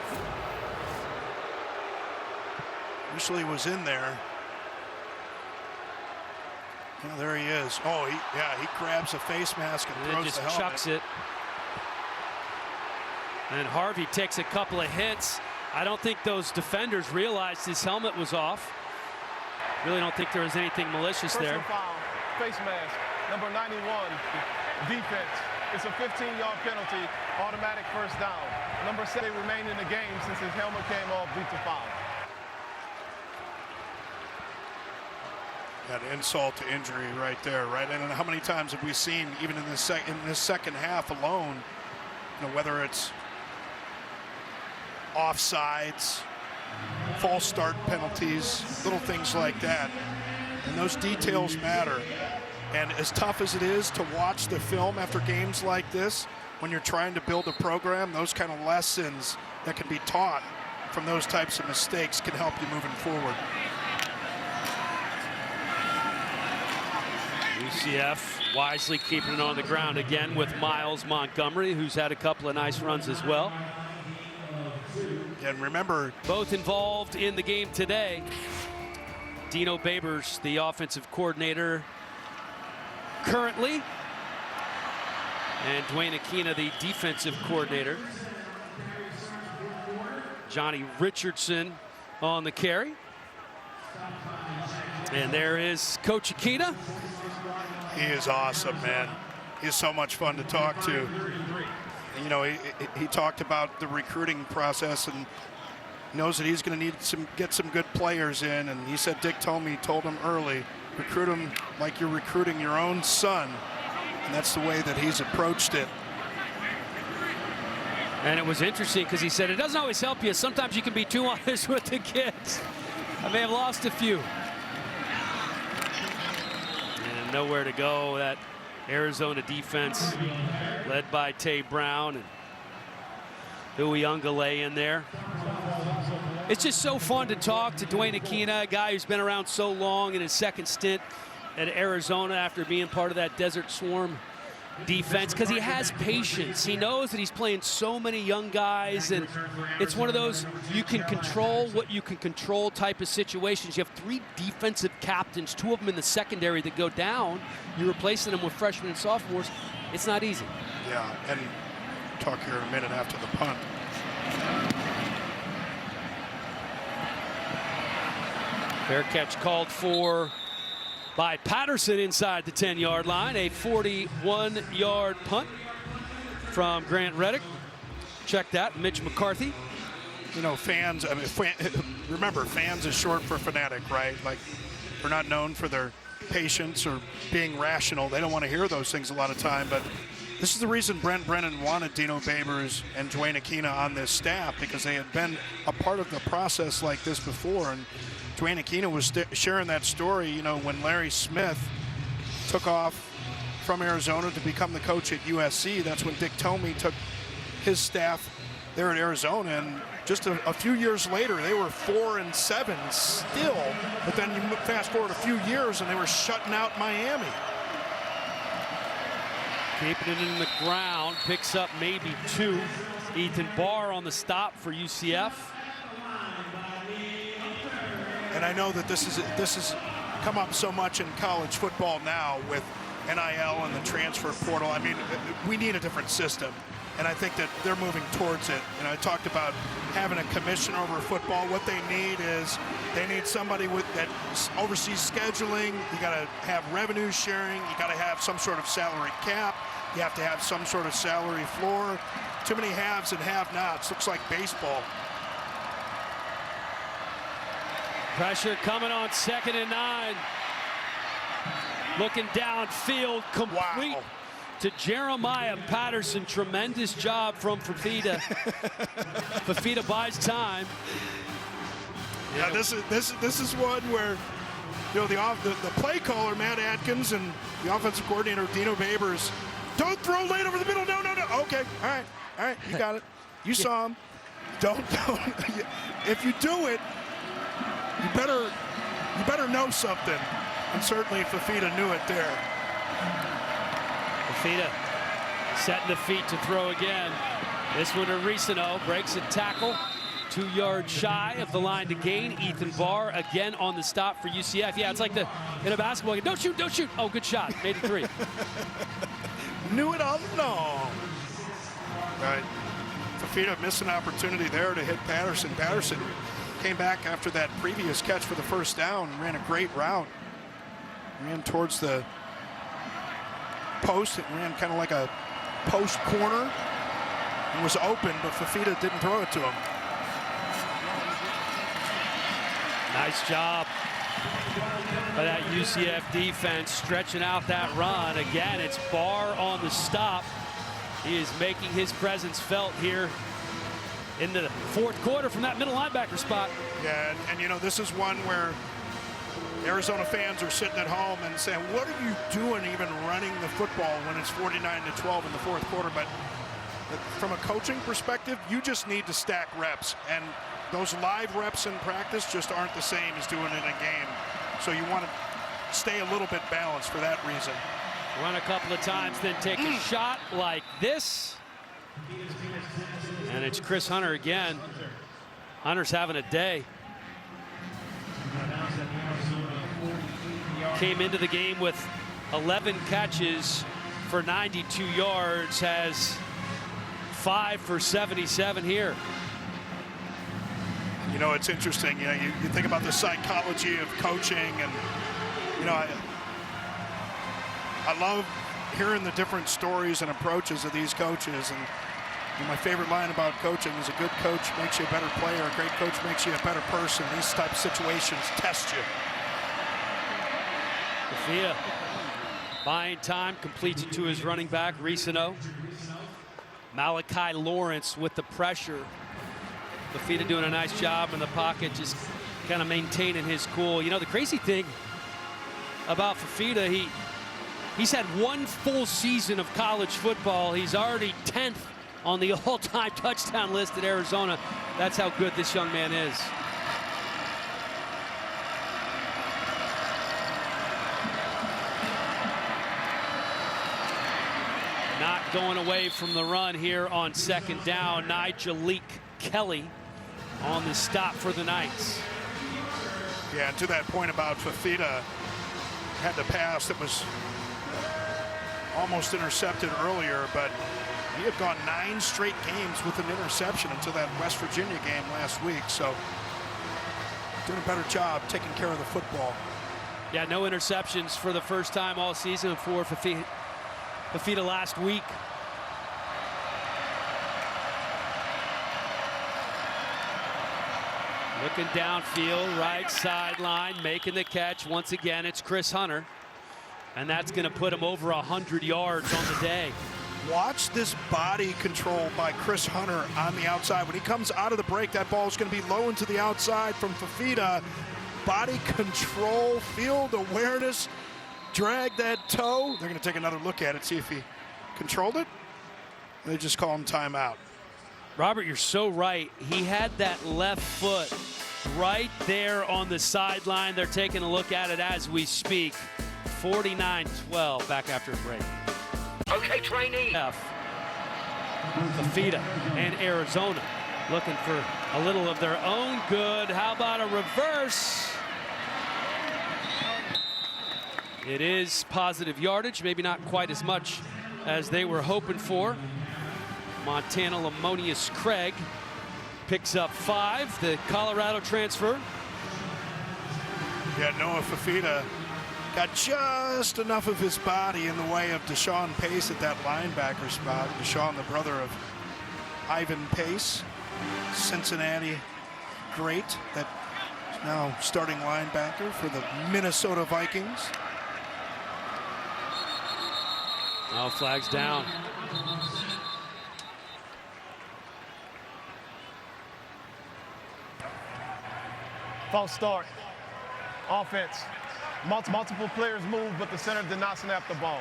initially was in there. Yeah, there he is. Oh, he grabs a face mask and throws just the helmet. chucks it. And Harvey takes a couple of hits. I don't think those defenders realized his helmet was off. Really don't think there was anything malicious there. Foul, face mask, number 91, defense. It's a 15-yard penalty, automatic first down. Number 7 remained in the game since his helmet came off due to foul. That insult to injury right there, right? And how many times have we seen, even in this second half alone, you know, whether it's offsides, false start penalties, little things like that. And those details matter. And as tough as it is to watch the film after games like this, when you're trying to build a program, those kind of lessons that can be taught from those types of mistakes can help you moving forward. UCF wisely keeping it on the ground again with Miles Montgomery, who's had a couple of nice runs as well. And remember, both involved in the game today. Dino Babers, the offensive coordinator currently, and Dwayne Aquina, the defensive coordinator. Johnny Richardson on the carry. And there is Coach Aquina. He is awesome, man. He's so much fun to talk to. You know, he talked about the recruiting process and knows that he's going to need get some good players in. And he said Dick told him early, recruit him like you're recruiting your own son. And that's the way that he's approached it. And it was interesting because he said it doesn't always help you. Sometimes you can be too honest with the kids. I may have lost a few. And nowhere to go. That Arizona defense led by Tay Brown and Hui Ungale in there. It's just so fun to talk to Dwayne Aquina, a guy who's been around so long in his second stint at Arizona after being part of that Desert Swarm defense, because he has patience. He knows that he's playing so many young guys, and it's one of those you can control what you can control type of situations. You have 3 defensive captains, 2 of them in the secondary that go down. You're replacing them with freshmen and sophomores. It's not easy. Yeah, and talk here in a minute after the punt. Fair catch called for by Patterson inside the 10-yard line. A 41-yard punt from Grant Reddick. Check that, Mitch McCarthy. You know, fans, I mean, remember, fans is short for fanatic, right? Like, they're not known for their patience or being rational. They don't want to hear those things a lot of time, but this is the reason Brent Brennan wanted Dino Babers and Dwayne Aquina on this staff, because they had been a part of the process like this before. And Dwayne Aquina was sharing that story, you know, when Larry Smith took off from Arizona to become the coach at USC. That's when Dick Tomey took his staff there at Arizona, and just a few years later, they were 4-7 still. But then you fast forward a few years, and they were shutting out Miami. Keeping it in the ground, picks up maybe 2. Ethan Barr on the stop for UCF. And I know that this has come up so much in college football now with NIL and the transfer portal. I mean, we need a different system, and I think that they're moving towards it. And I talked about having a commissioner over football. What they need is they need somebody that oversees scheduling. You got to have revenue sharing. You got to have some sort of salary cap. You have to have some sort of salary floor. Too many haves and have-nots. Looks like baseball. Pressure coming on 2nd and 9. Looking downfield, complete to Jeremiah Patterson. Tremendous job from Fafita. Fafita buys time. Yeah, this is one where, you know, the play caller Matt Atkins and the offensive coordinator Dino Babers, don't throw late over the middle. No. Okay, all right, you got it. You saw him. Don't. If you do it, you better know something. And certainly Fafita knew it there. Fafita setting the feet to throw again. This one to Ricino, breaks a tackle. 2 yards shy of the line to gain. Ethan Barr again on the stop for UCF. Yeah, it's like in a basketball game. Don't shoot. Oh, good shot. Made it 3. Knew it all along. Right. Fafita missed an opportunity there to hit Patterson. Patterson came back after that previous catch for the first down and ran a great route. Ran towards the post. It ran kind of like a post corner and was open, but Fafita didn't throw it to him. Nice job by that UCF defense stretching out that run. Again, it's Barr on the stop. He is making his presence felt here in the fourth quarter from that middle linebacker spot. Yeah, and you know, this is one where Arizona fans are sitting at home and saying, what are you doing even running the football when it's 49-12 in the fourth quarter? But from a coaching perspective, you just need to stack reps. And those live reps in practice just aren't the same as doing it in a game. So you want to stay a little bit balanced for that reason. Run a couple of times, then take a shot like this. And it's Chris Hunter again. Hunter's having a day. Came into the game with 11 catches for 92 yards, has 5 for 77 here. You know, it's interesting. You know, you think about the psychology of coaching, and you know, I love hearing the different stories and approaches of these coaches. And you know, my favorite line about coaching is a good coach makes you a better player, a great coach makes you a better person. These type of situations test you. Fafita buying time, completes it to his running back, Risano. Malachi Lawrence with the pressure. Fafita doing a nice job in the pocket, just kind of maintaining his cool. You know, the crazy thing about Fafita, he's had one full season of college football. He's already 10th on the all-time touchdown list at Arizona. That's how good this young man is. Not going away from the run here on second down. Nigel Kelly on the stop for the Knights. Yeah, and to that point about Fafita, had the pass that was almost intercepted earlier, but he had gone 9 straight games with an interception until that West Virginia game last week. So doing a better job taking care of the football. Yeah, no interceptions for the first time all season for Fafita last week. Looking downfield, right sideline, making the catch. Once again, it's Chris Hunter. And that's going to put him over 100 yards on the day. Watch this body control by Chris Hunter on the outside. When he comes out of the break, that ball is going to be low into the outside from Fafita. Body control, field awareness, drag that toe. They're going to take another look at it, see if he controlled it. They just call him timeout. Robert, you're so right. He had that left foot right there on the sideline. They're taking a look at it as we speak. 49-12 back after a break. Okay, trainee. Fafita and Arizona looking for a little of their own good. How about a reverse? It is positive yardage, maybe not quite as much as they were hoping for. Montana Lamonius Craig picks up 5, the Colorado transfer. Yeah, Noah Fafita got just enough of his body in the way of Deshaun Pace at that linebacker spot. Deshaun, the brother of Ivan Pace, Cincinnati great, that is now starting linebacker for the Minnesota Vikings. Oh, flags down. False start. Offense. Multiple players moved, but the center did not snap the ball.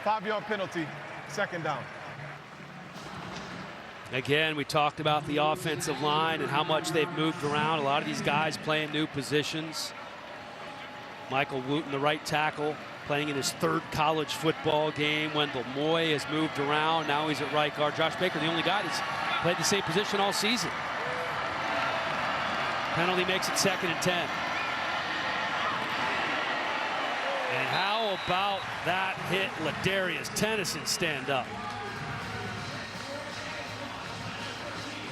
5-yard penalty, second down. Again, we talked about the offensive line and how much they've moved around. A lot of these guys playing new positions. Michael Wooten, the right tackle, playing in his 3rd college football game. Wendell Moy has moved around. Now he's at right guard. Josh Baker, the only guy that's played the same position all season. Penalty makes it 2nd and 10. And how about that hit? Ladarius Tennyson stand up.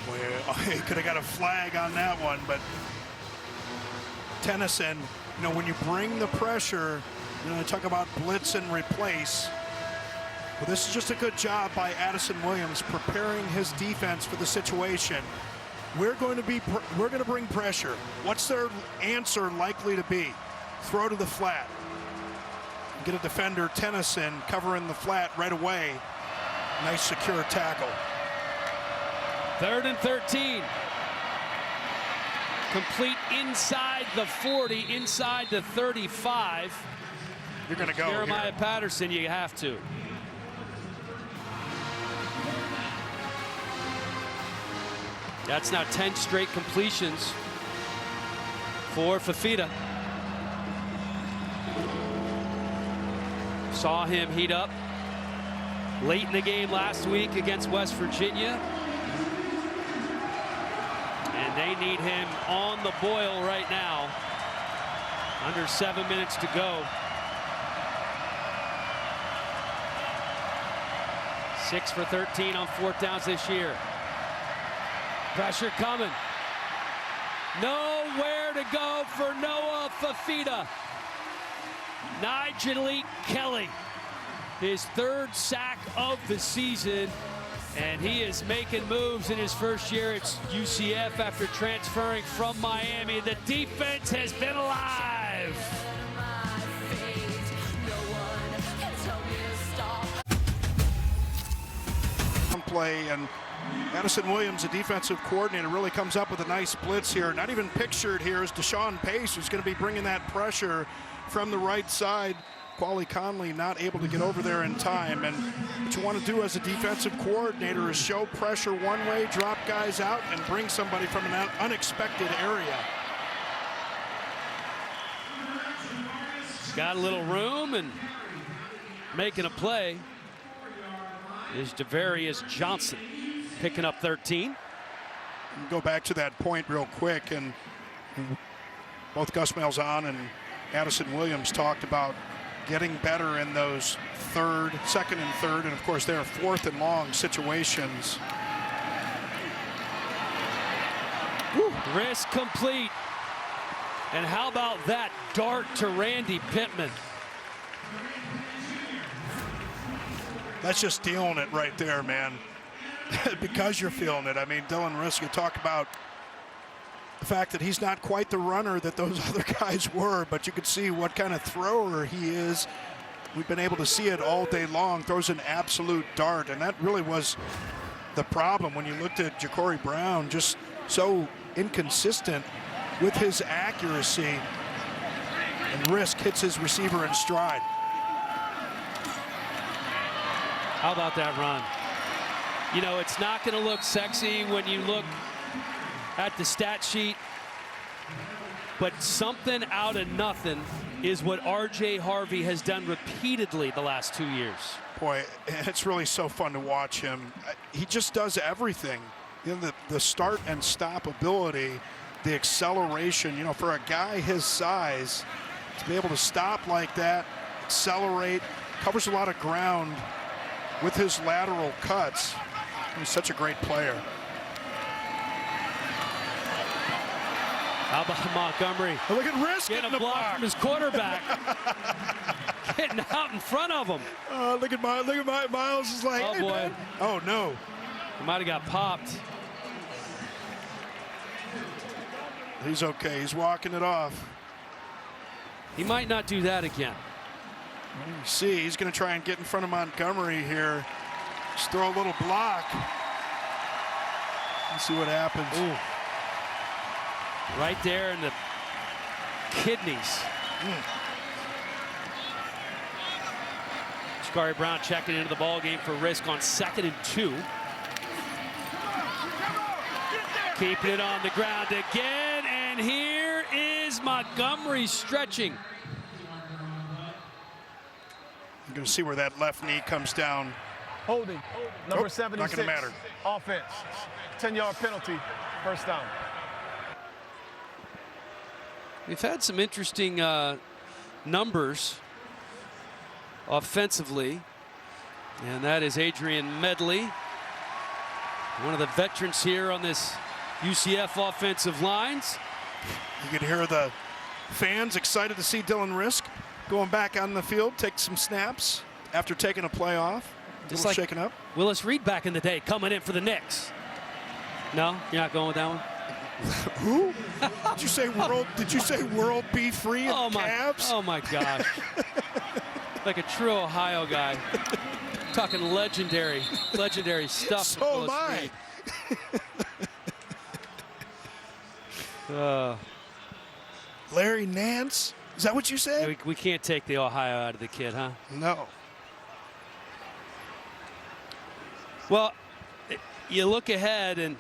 Well, he could have got a flag on that one, but Tennyson, you know, when you bring the pressure, you know, they talk about blitz and replace. Well, this is just a good job by Addison Williams preparing his defense for the situation. We're going to bring pressure. What's their answer likely to be? Throw to the flat. Get a defender, Tennyson, covering the flat right away. Nice secure tackle. 3rd and 13. Complete inside the 40, inside the 35. You're going to go Jeremiah Patterson, you have to. That's now 10 straight completions for Fafita. Saw him heat up late in the game last week against West Virginia. And they need him on the boil right now. Under 7 minutes to go. 6 for 13 on 4th downs this year. Pressure coming. Nowhere to go for Noah Fafita. Nigel Kelly, his 3rd sack of the season, and he is making moves in his first year at UCF after transferring from Miami. The defense has been alive. Play, and Addison Williams, the defensive coordinator, really comes up with a nice blitz here. Not even pictured here is Deshaun Pace, who's going to be bringing that pressure from the right side. Quali Conley not able to get over there in time. And what you want to do as a defensive coordinator is show pressure one way, drop guys out, and bring somebody from an unexpected area. Got a little room and making a play is Devarius Johnson, picking up 13. Go back to that point real quick, and both Gus Malzahn and Addison Williams talked about getting better in those 2nd and 3rd, and of course their 4th and long situations. Woo. Risk complete. And how about that dart to Randy Pittman? That's just feeling it right there, man. Because you're feeling it. I mean, Dylan Risk, you talk about the fact that he's not quite the runner that those other guys were, but you could see what kind of thrower he is. We've been able to see it all day long. Throws an absolute dart, and that really was the problem when you looked at Ja'Cory Brown, just so inconsistent with his accuracy, and Risk hits his receiver in stride. How about that run? You know, it's not going to look sexy when you look at the stat sheet, but something out of nothing is what R.J. Harvey has done repeatedly the last 2 years. Boy, it's really so fun to watch him. He just does everything. You know, the start and stop ability, the acceleration, you know, for a guy his size, to be able to stop like that, accelerate, covers a lot of ground with his lateral cuts. He's such a great player. How about Montgomery? Oh, look at Risk getting a block from his quarterback. Getting out in front of him. Look at Miles is like, oh hey, boy. Man. Oh no. He might have got popped. He's okay. He's walking it off. He might not do that again. See, he's going to try and get in front of Montgomery here. Just throw a little block. Let's see what happens. Ooh. Right there in the kidneys. Ja'Cory Brown checking into the ball game for Risk on 2nd and 2. Keeping it on the ground again, and here is Montgomery stretching. You're going to see where that left knee comes down. Holding, number 76. Not going to matter. Offense, 10-yard penalty, 1st down. We've had some interesting numbers offensively, and that is Adrian Medley, one of the veterans here on this UCF offensive lines. You can hear the fans excited to see Dylan Risk going back on the field, take some snaps after taking a play off. Just like shaken up. Willis Reed back in the day coming in for the Knicks. No, you're not going with that one? Who? Did you say world? Did you say world be free of Cavs? Oh my gosh! Like a true Ohio guy, talking legendary stuff. So am I. Larry Nance? Is that what you said? We can't take the Ohio out of the kid, huh? No. Well, you look ahead, and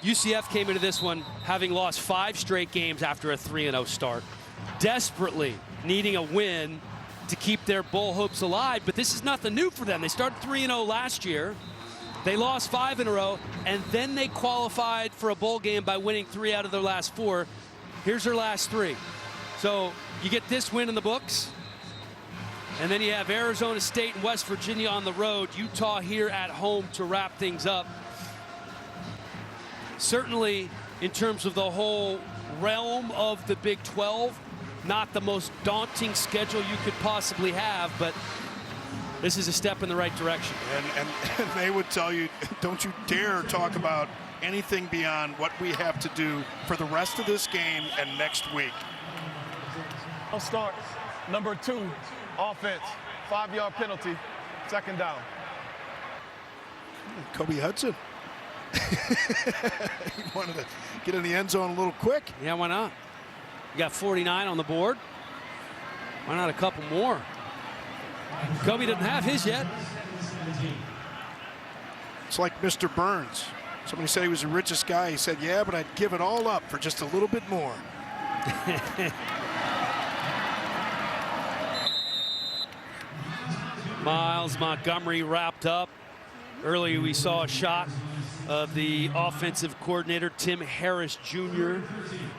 UCF came into this one having lost 5 straight games after a 3-0 start, desperately needing a win to keep their bowl hopes alive. But this is nothing new for them. They started 3-0 last year. They lost 5 in a row, and then they qualified for a bowl game by winning 3 out of their last 4. Here's their last 3. So you get this win in the books, and then you have Arizona State and West Virginia on the road, Utah here at home to wrap things up. Certainly, in terms of the whole realm of the Big 12, not the most daunting schedule you could possibly have, but this is a step in the right direction. And they would tell you, don't you dare talk about anything beyond what we have to do for the rest of this game and next week. I'll start. Number 2, offense. 5-yard penalty, 2nd down. Kobe Hudson. He wanted to get in the end zone a little quick. Yeah, why not? You got 49 on the board. Why not a couple more? Kobe doesn't have his yet. It's like Mr. Burns. Somebody said he was the richest guy. He said, yeah, but I'd give it all up for just a little bit more. Miles Montgomery wrapped up. Earlier we saw a shot of the offensive coordinator, Tim Harris Jr.,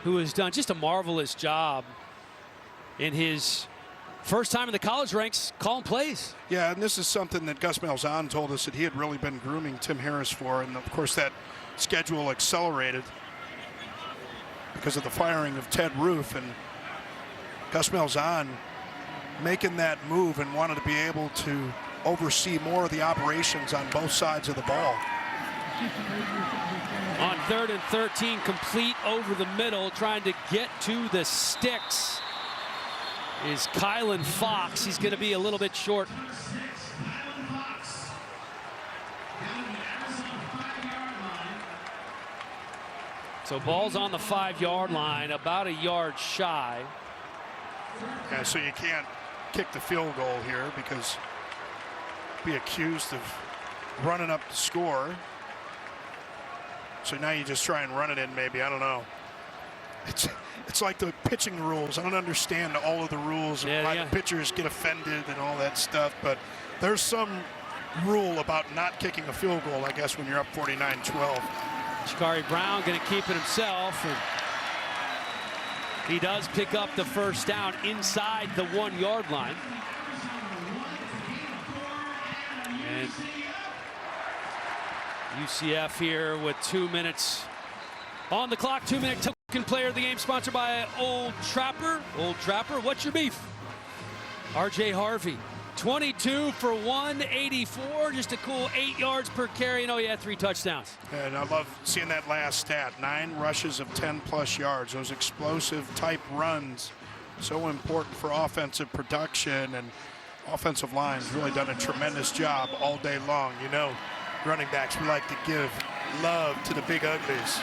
who has done just a marvelous job in his first time in the college ranks calling plays. Yeah, and this is something that Gus Malzahn told us that he had really been grooming Tim Harris for, and of course that schedule accelerated because of the firing of Ted Roof, and Gus Malzahn making that move and wanted to be able to oversee more of the operations on both sides of the ball. On 3rd and 13, complete over the middle, trying to get to the sticks is Kylan Fox. He's going to be a little bit short. So ball's on the 5-yard line, about a yard shy. Yeah, so you can't kick the field goal here because be accused of running up the score. So now you just try and run it in, maybe. I don't know. It's like the pitching rules. I don't understand all of the rules and why the pitchers get offended and all that stuff, but there's some rule about not kicking a field goal, I guess, when you're up 49-12. Shakari Brown going to keep it himself, and he does pick up the first down inside the 1-yard line. And UCF here with 2 minutes on the clock. 2-minute token player of the game, sponsored by Old Trapper. Old Trapper, what's your beef? R.J. Harvey, 22 for 184, just a cool 8 yards per carry. And oh, he had 3 touchdowns. And I love seeing that last stat, 9 rushes of 10+ yards. Those explosive type runs, so important for offensive production, and offensive line's really done a tremendous job all day long. You know, running backs, we like to give love to the big uglies.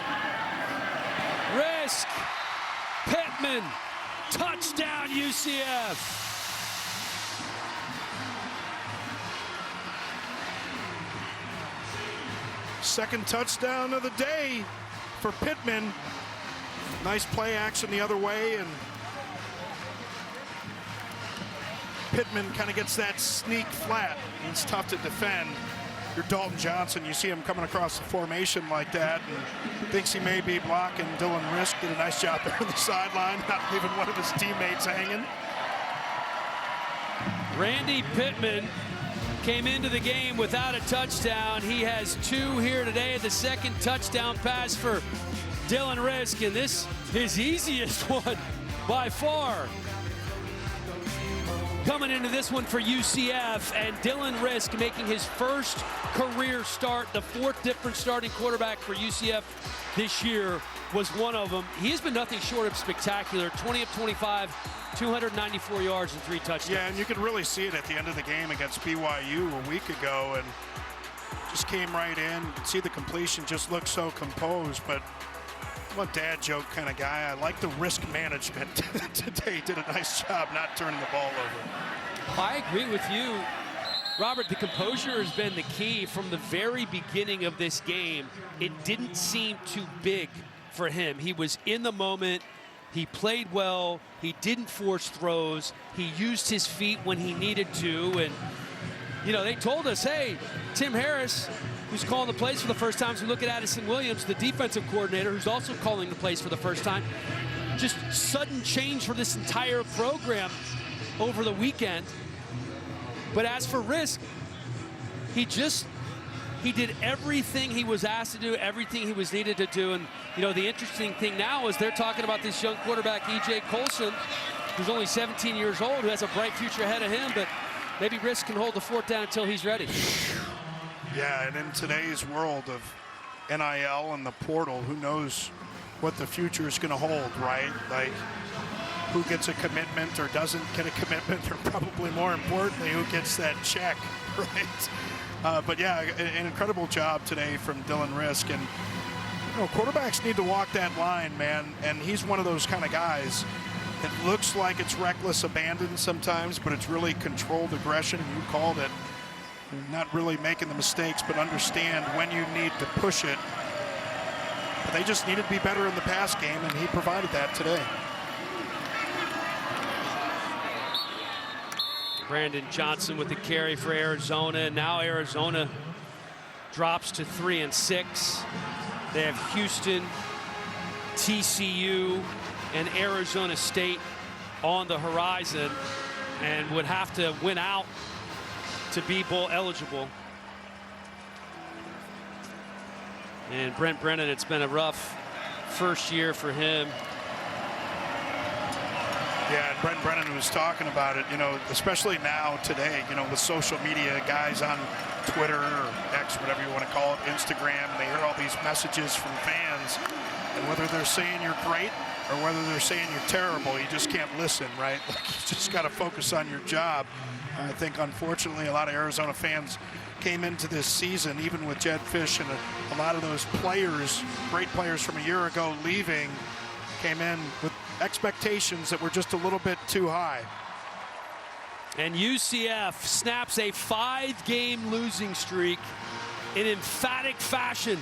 Risk, Pittman, touchdown UCF. Second touchdown of the day for Pittman. Nice play action the other way, and Pittman kind of gets that sneak flat. It's tough to defend. You're Dalton Johnson, you see him coming across the formation like that and thinks he may be blocking. Dylan Risk did a nice job there on the sideline, not leaving one of his teammates hanging. Randy Pittman came into the game without a touchdown. He has 2 here today. The second touchdown pass for Dylan Risk, and this his easiest one by far. Coming into this one for UCF, and Dylan Risk making his first career start. The 4th different starting quarterback for UCF this year was one of them. He has been nothing short of spectacular. 20 of 25, 294 yards and 3 touchdowns. Yeah, and you could really see it at the end of the game against BYU a week ago, and just came right in. You could see the completion just looked so composed, but I'm a dad joke kind of guy. I like the risk management. Today did a nice job not turning the ball over. I agree with you, Robert. The composure has been the key from the very beginning of this game. It didn't seem too big for him. He was in the moment. He played well. He didn't force throws. He used his feet when he needed to. And, you know, they told us, hey, Tim Harris, who's calling the plays for the first time, so we look at Addison Williams, the defensive coordinator, who's also calling the plays for the first time. Just sudden change for this entire program over the weekend. But as for Risk, he did everything he was asked to do, everything he was needed to do. And, you know, the interesting thing now is they're talking about this young quarterback, E.J. Colson, who's only 17 years old, who has a bright future ahead of him, but maybe Risk can hold the fort down until he's ready. Yeah, and in today's world of NIL and the portal, who knows what the future is going to hold, right? Like, who gets a commitment or doesn't get a commitment, or probably more importantly, who gets that check, right? But yeah, an incredible job today from Dylan Risk. And, you know, quarterbacks need to walk that line, man, and he's one of those kind of guys. It looks like it's reckless abandon sometimes, but it's really controlled aggression. You called it. Not really making the mistakes, but understand when you need to push it. But they just needed to be better in the pass game, and he provided that today. Brandon Johnson with the carry for Arizona. And now Arizona drops to 3-6. They have Houston, TCU, and Arizona State on the horizon, and would have to win out to be bowl eligible. And Brent Brennan, it's been a rough first year for him. Yeah, and Brent Brennan was talking about it, you know, especially now today, you know, with social media, guys on Twitter or X, whatever you want to call it, Instagram, and they hear all these messages from fans, and whether they're saying you're great or whether they're saying you're terrible, you just can't listen, right? Like, you just got to focus on your job. I think, unfortunately, a lot of Arizona fans came into this season, even with Jed Fish and a lot of those players, great players from a year ago leaving, came in with expectations that were just a little bit too high. And UCF snaps a 5-game losing streak in emphatic fashion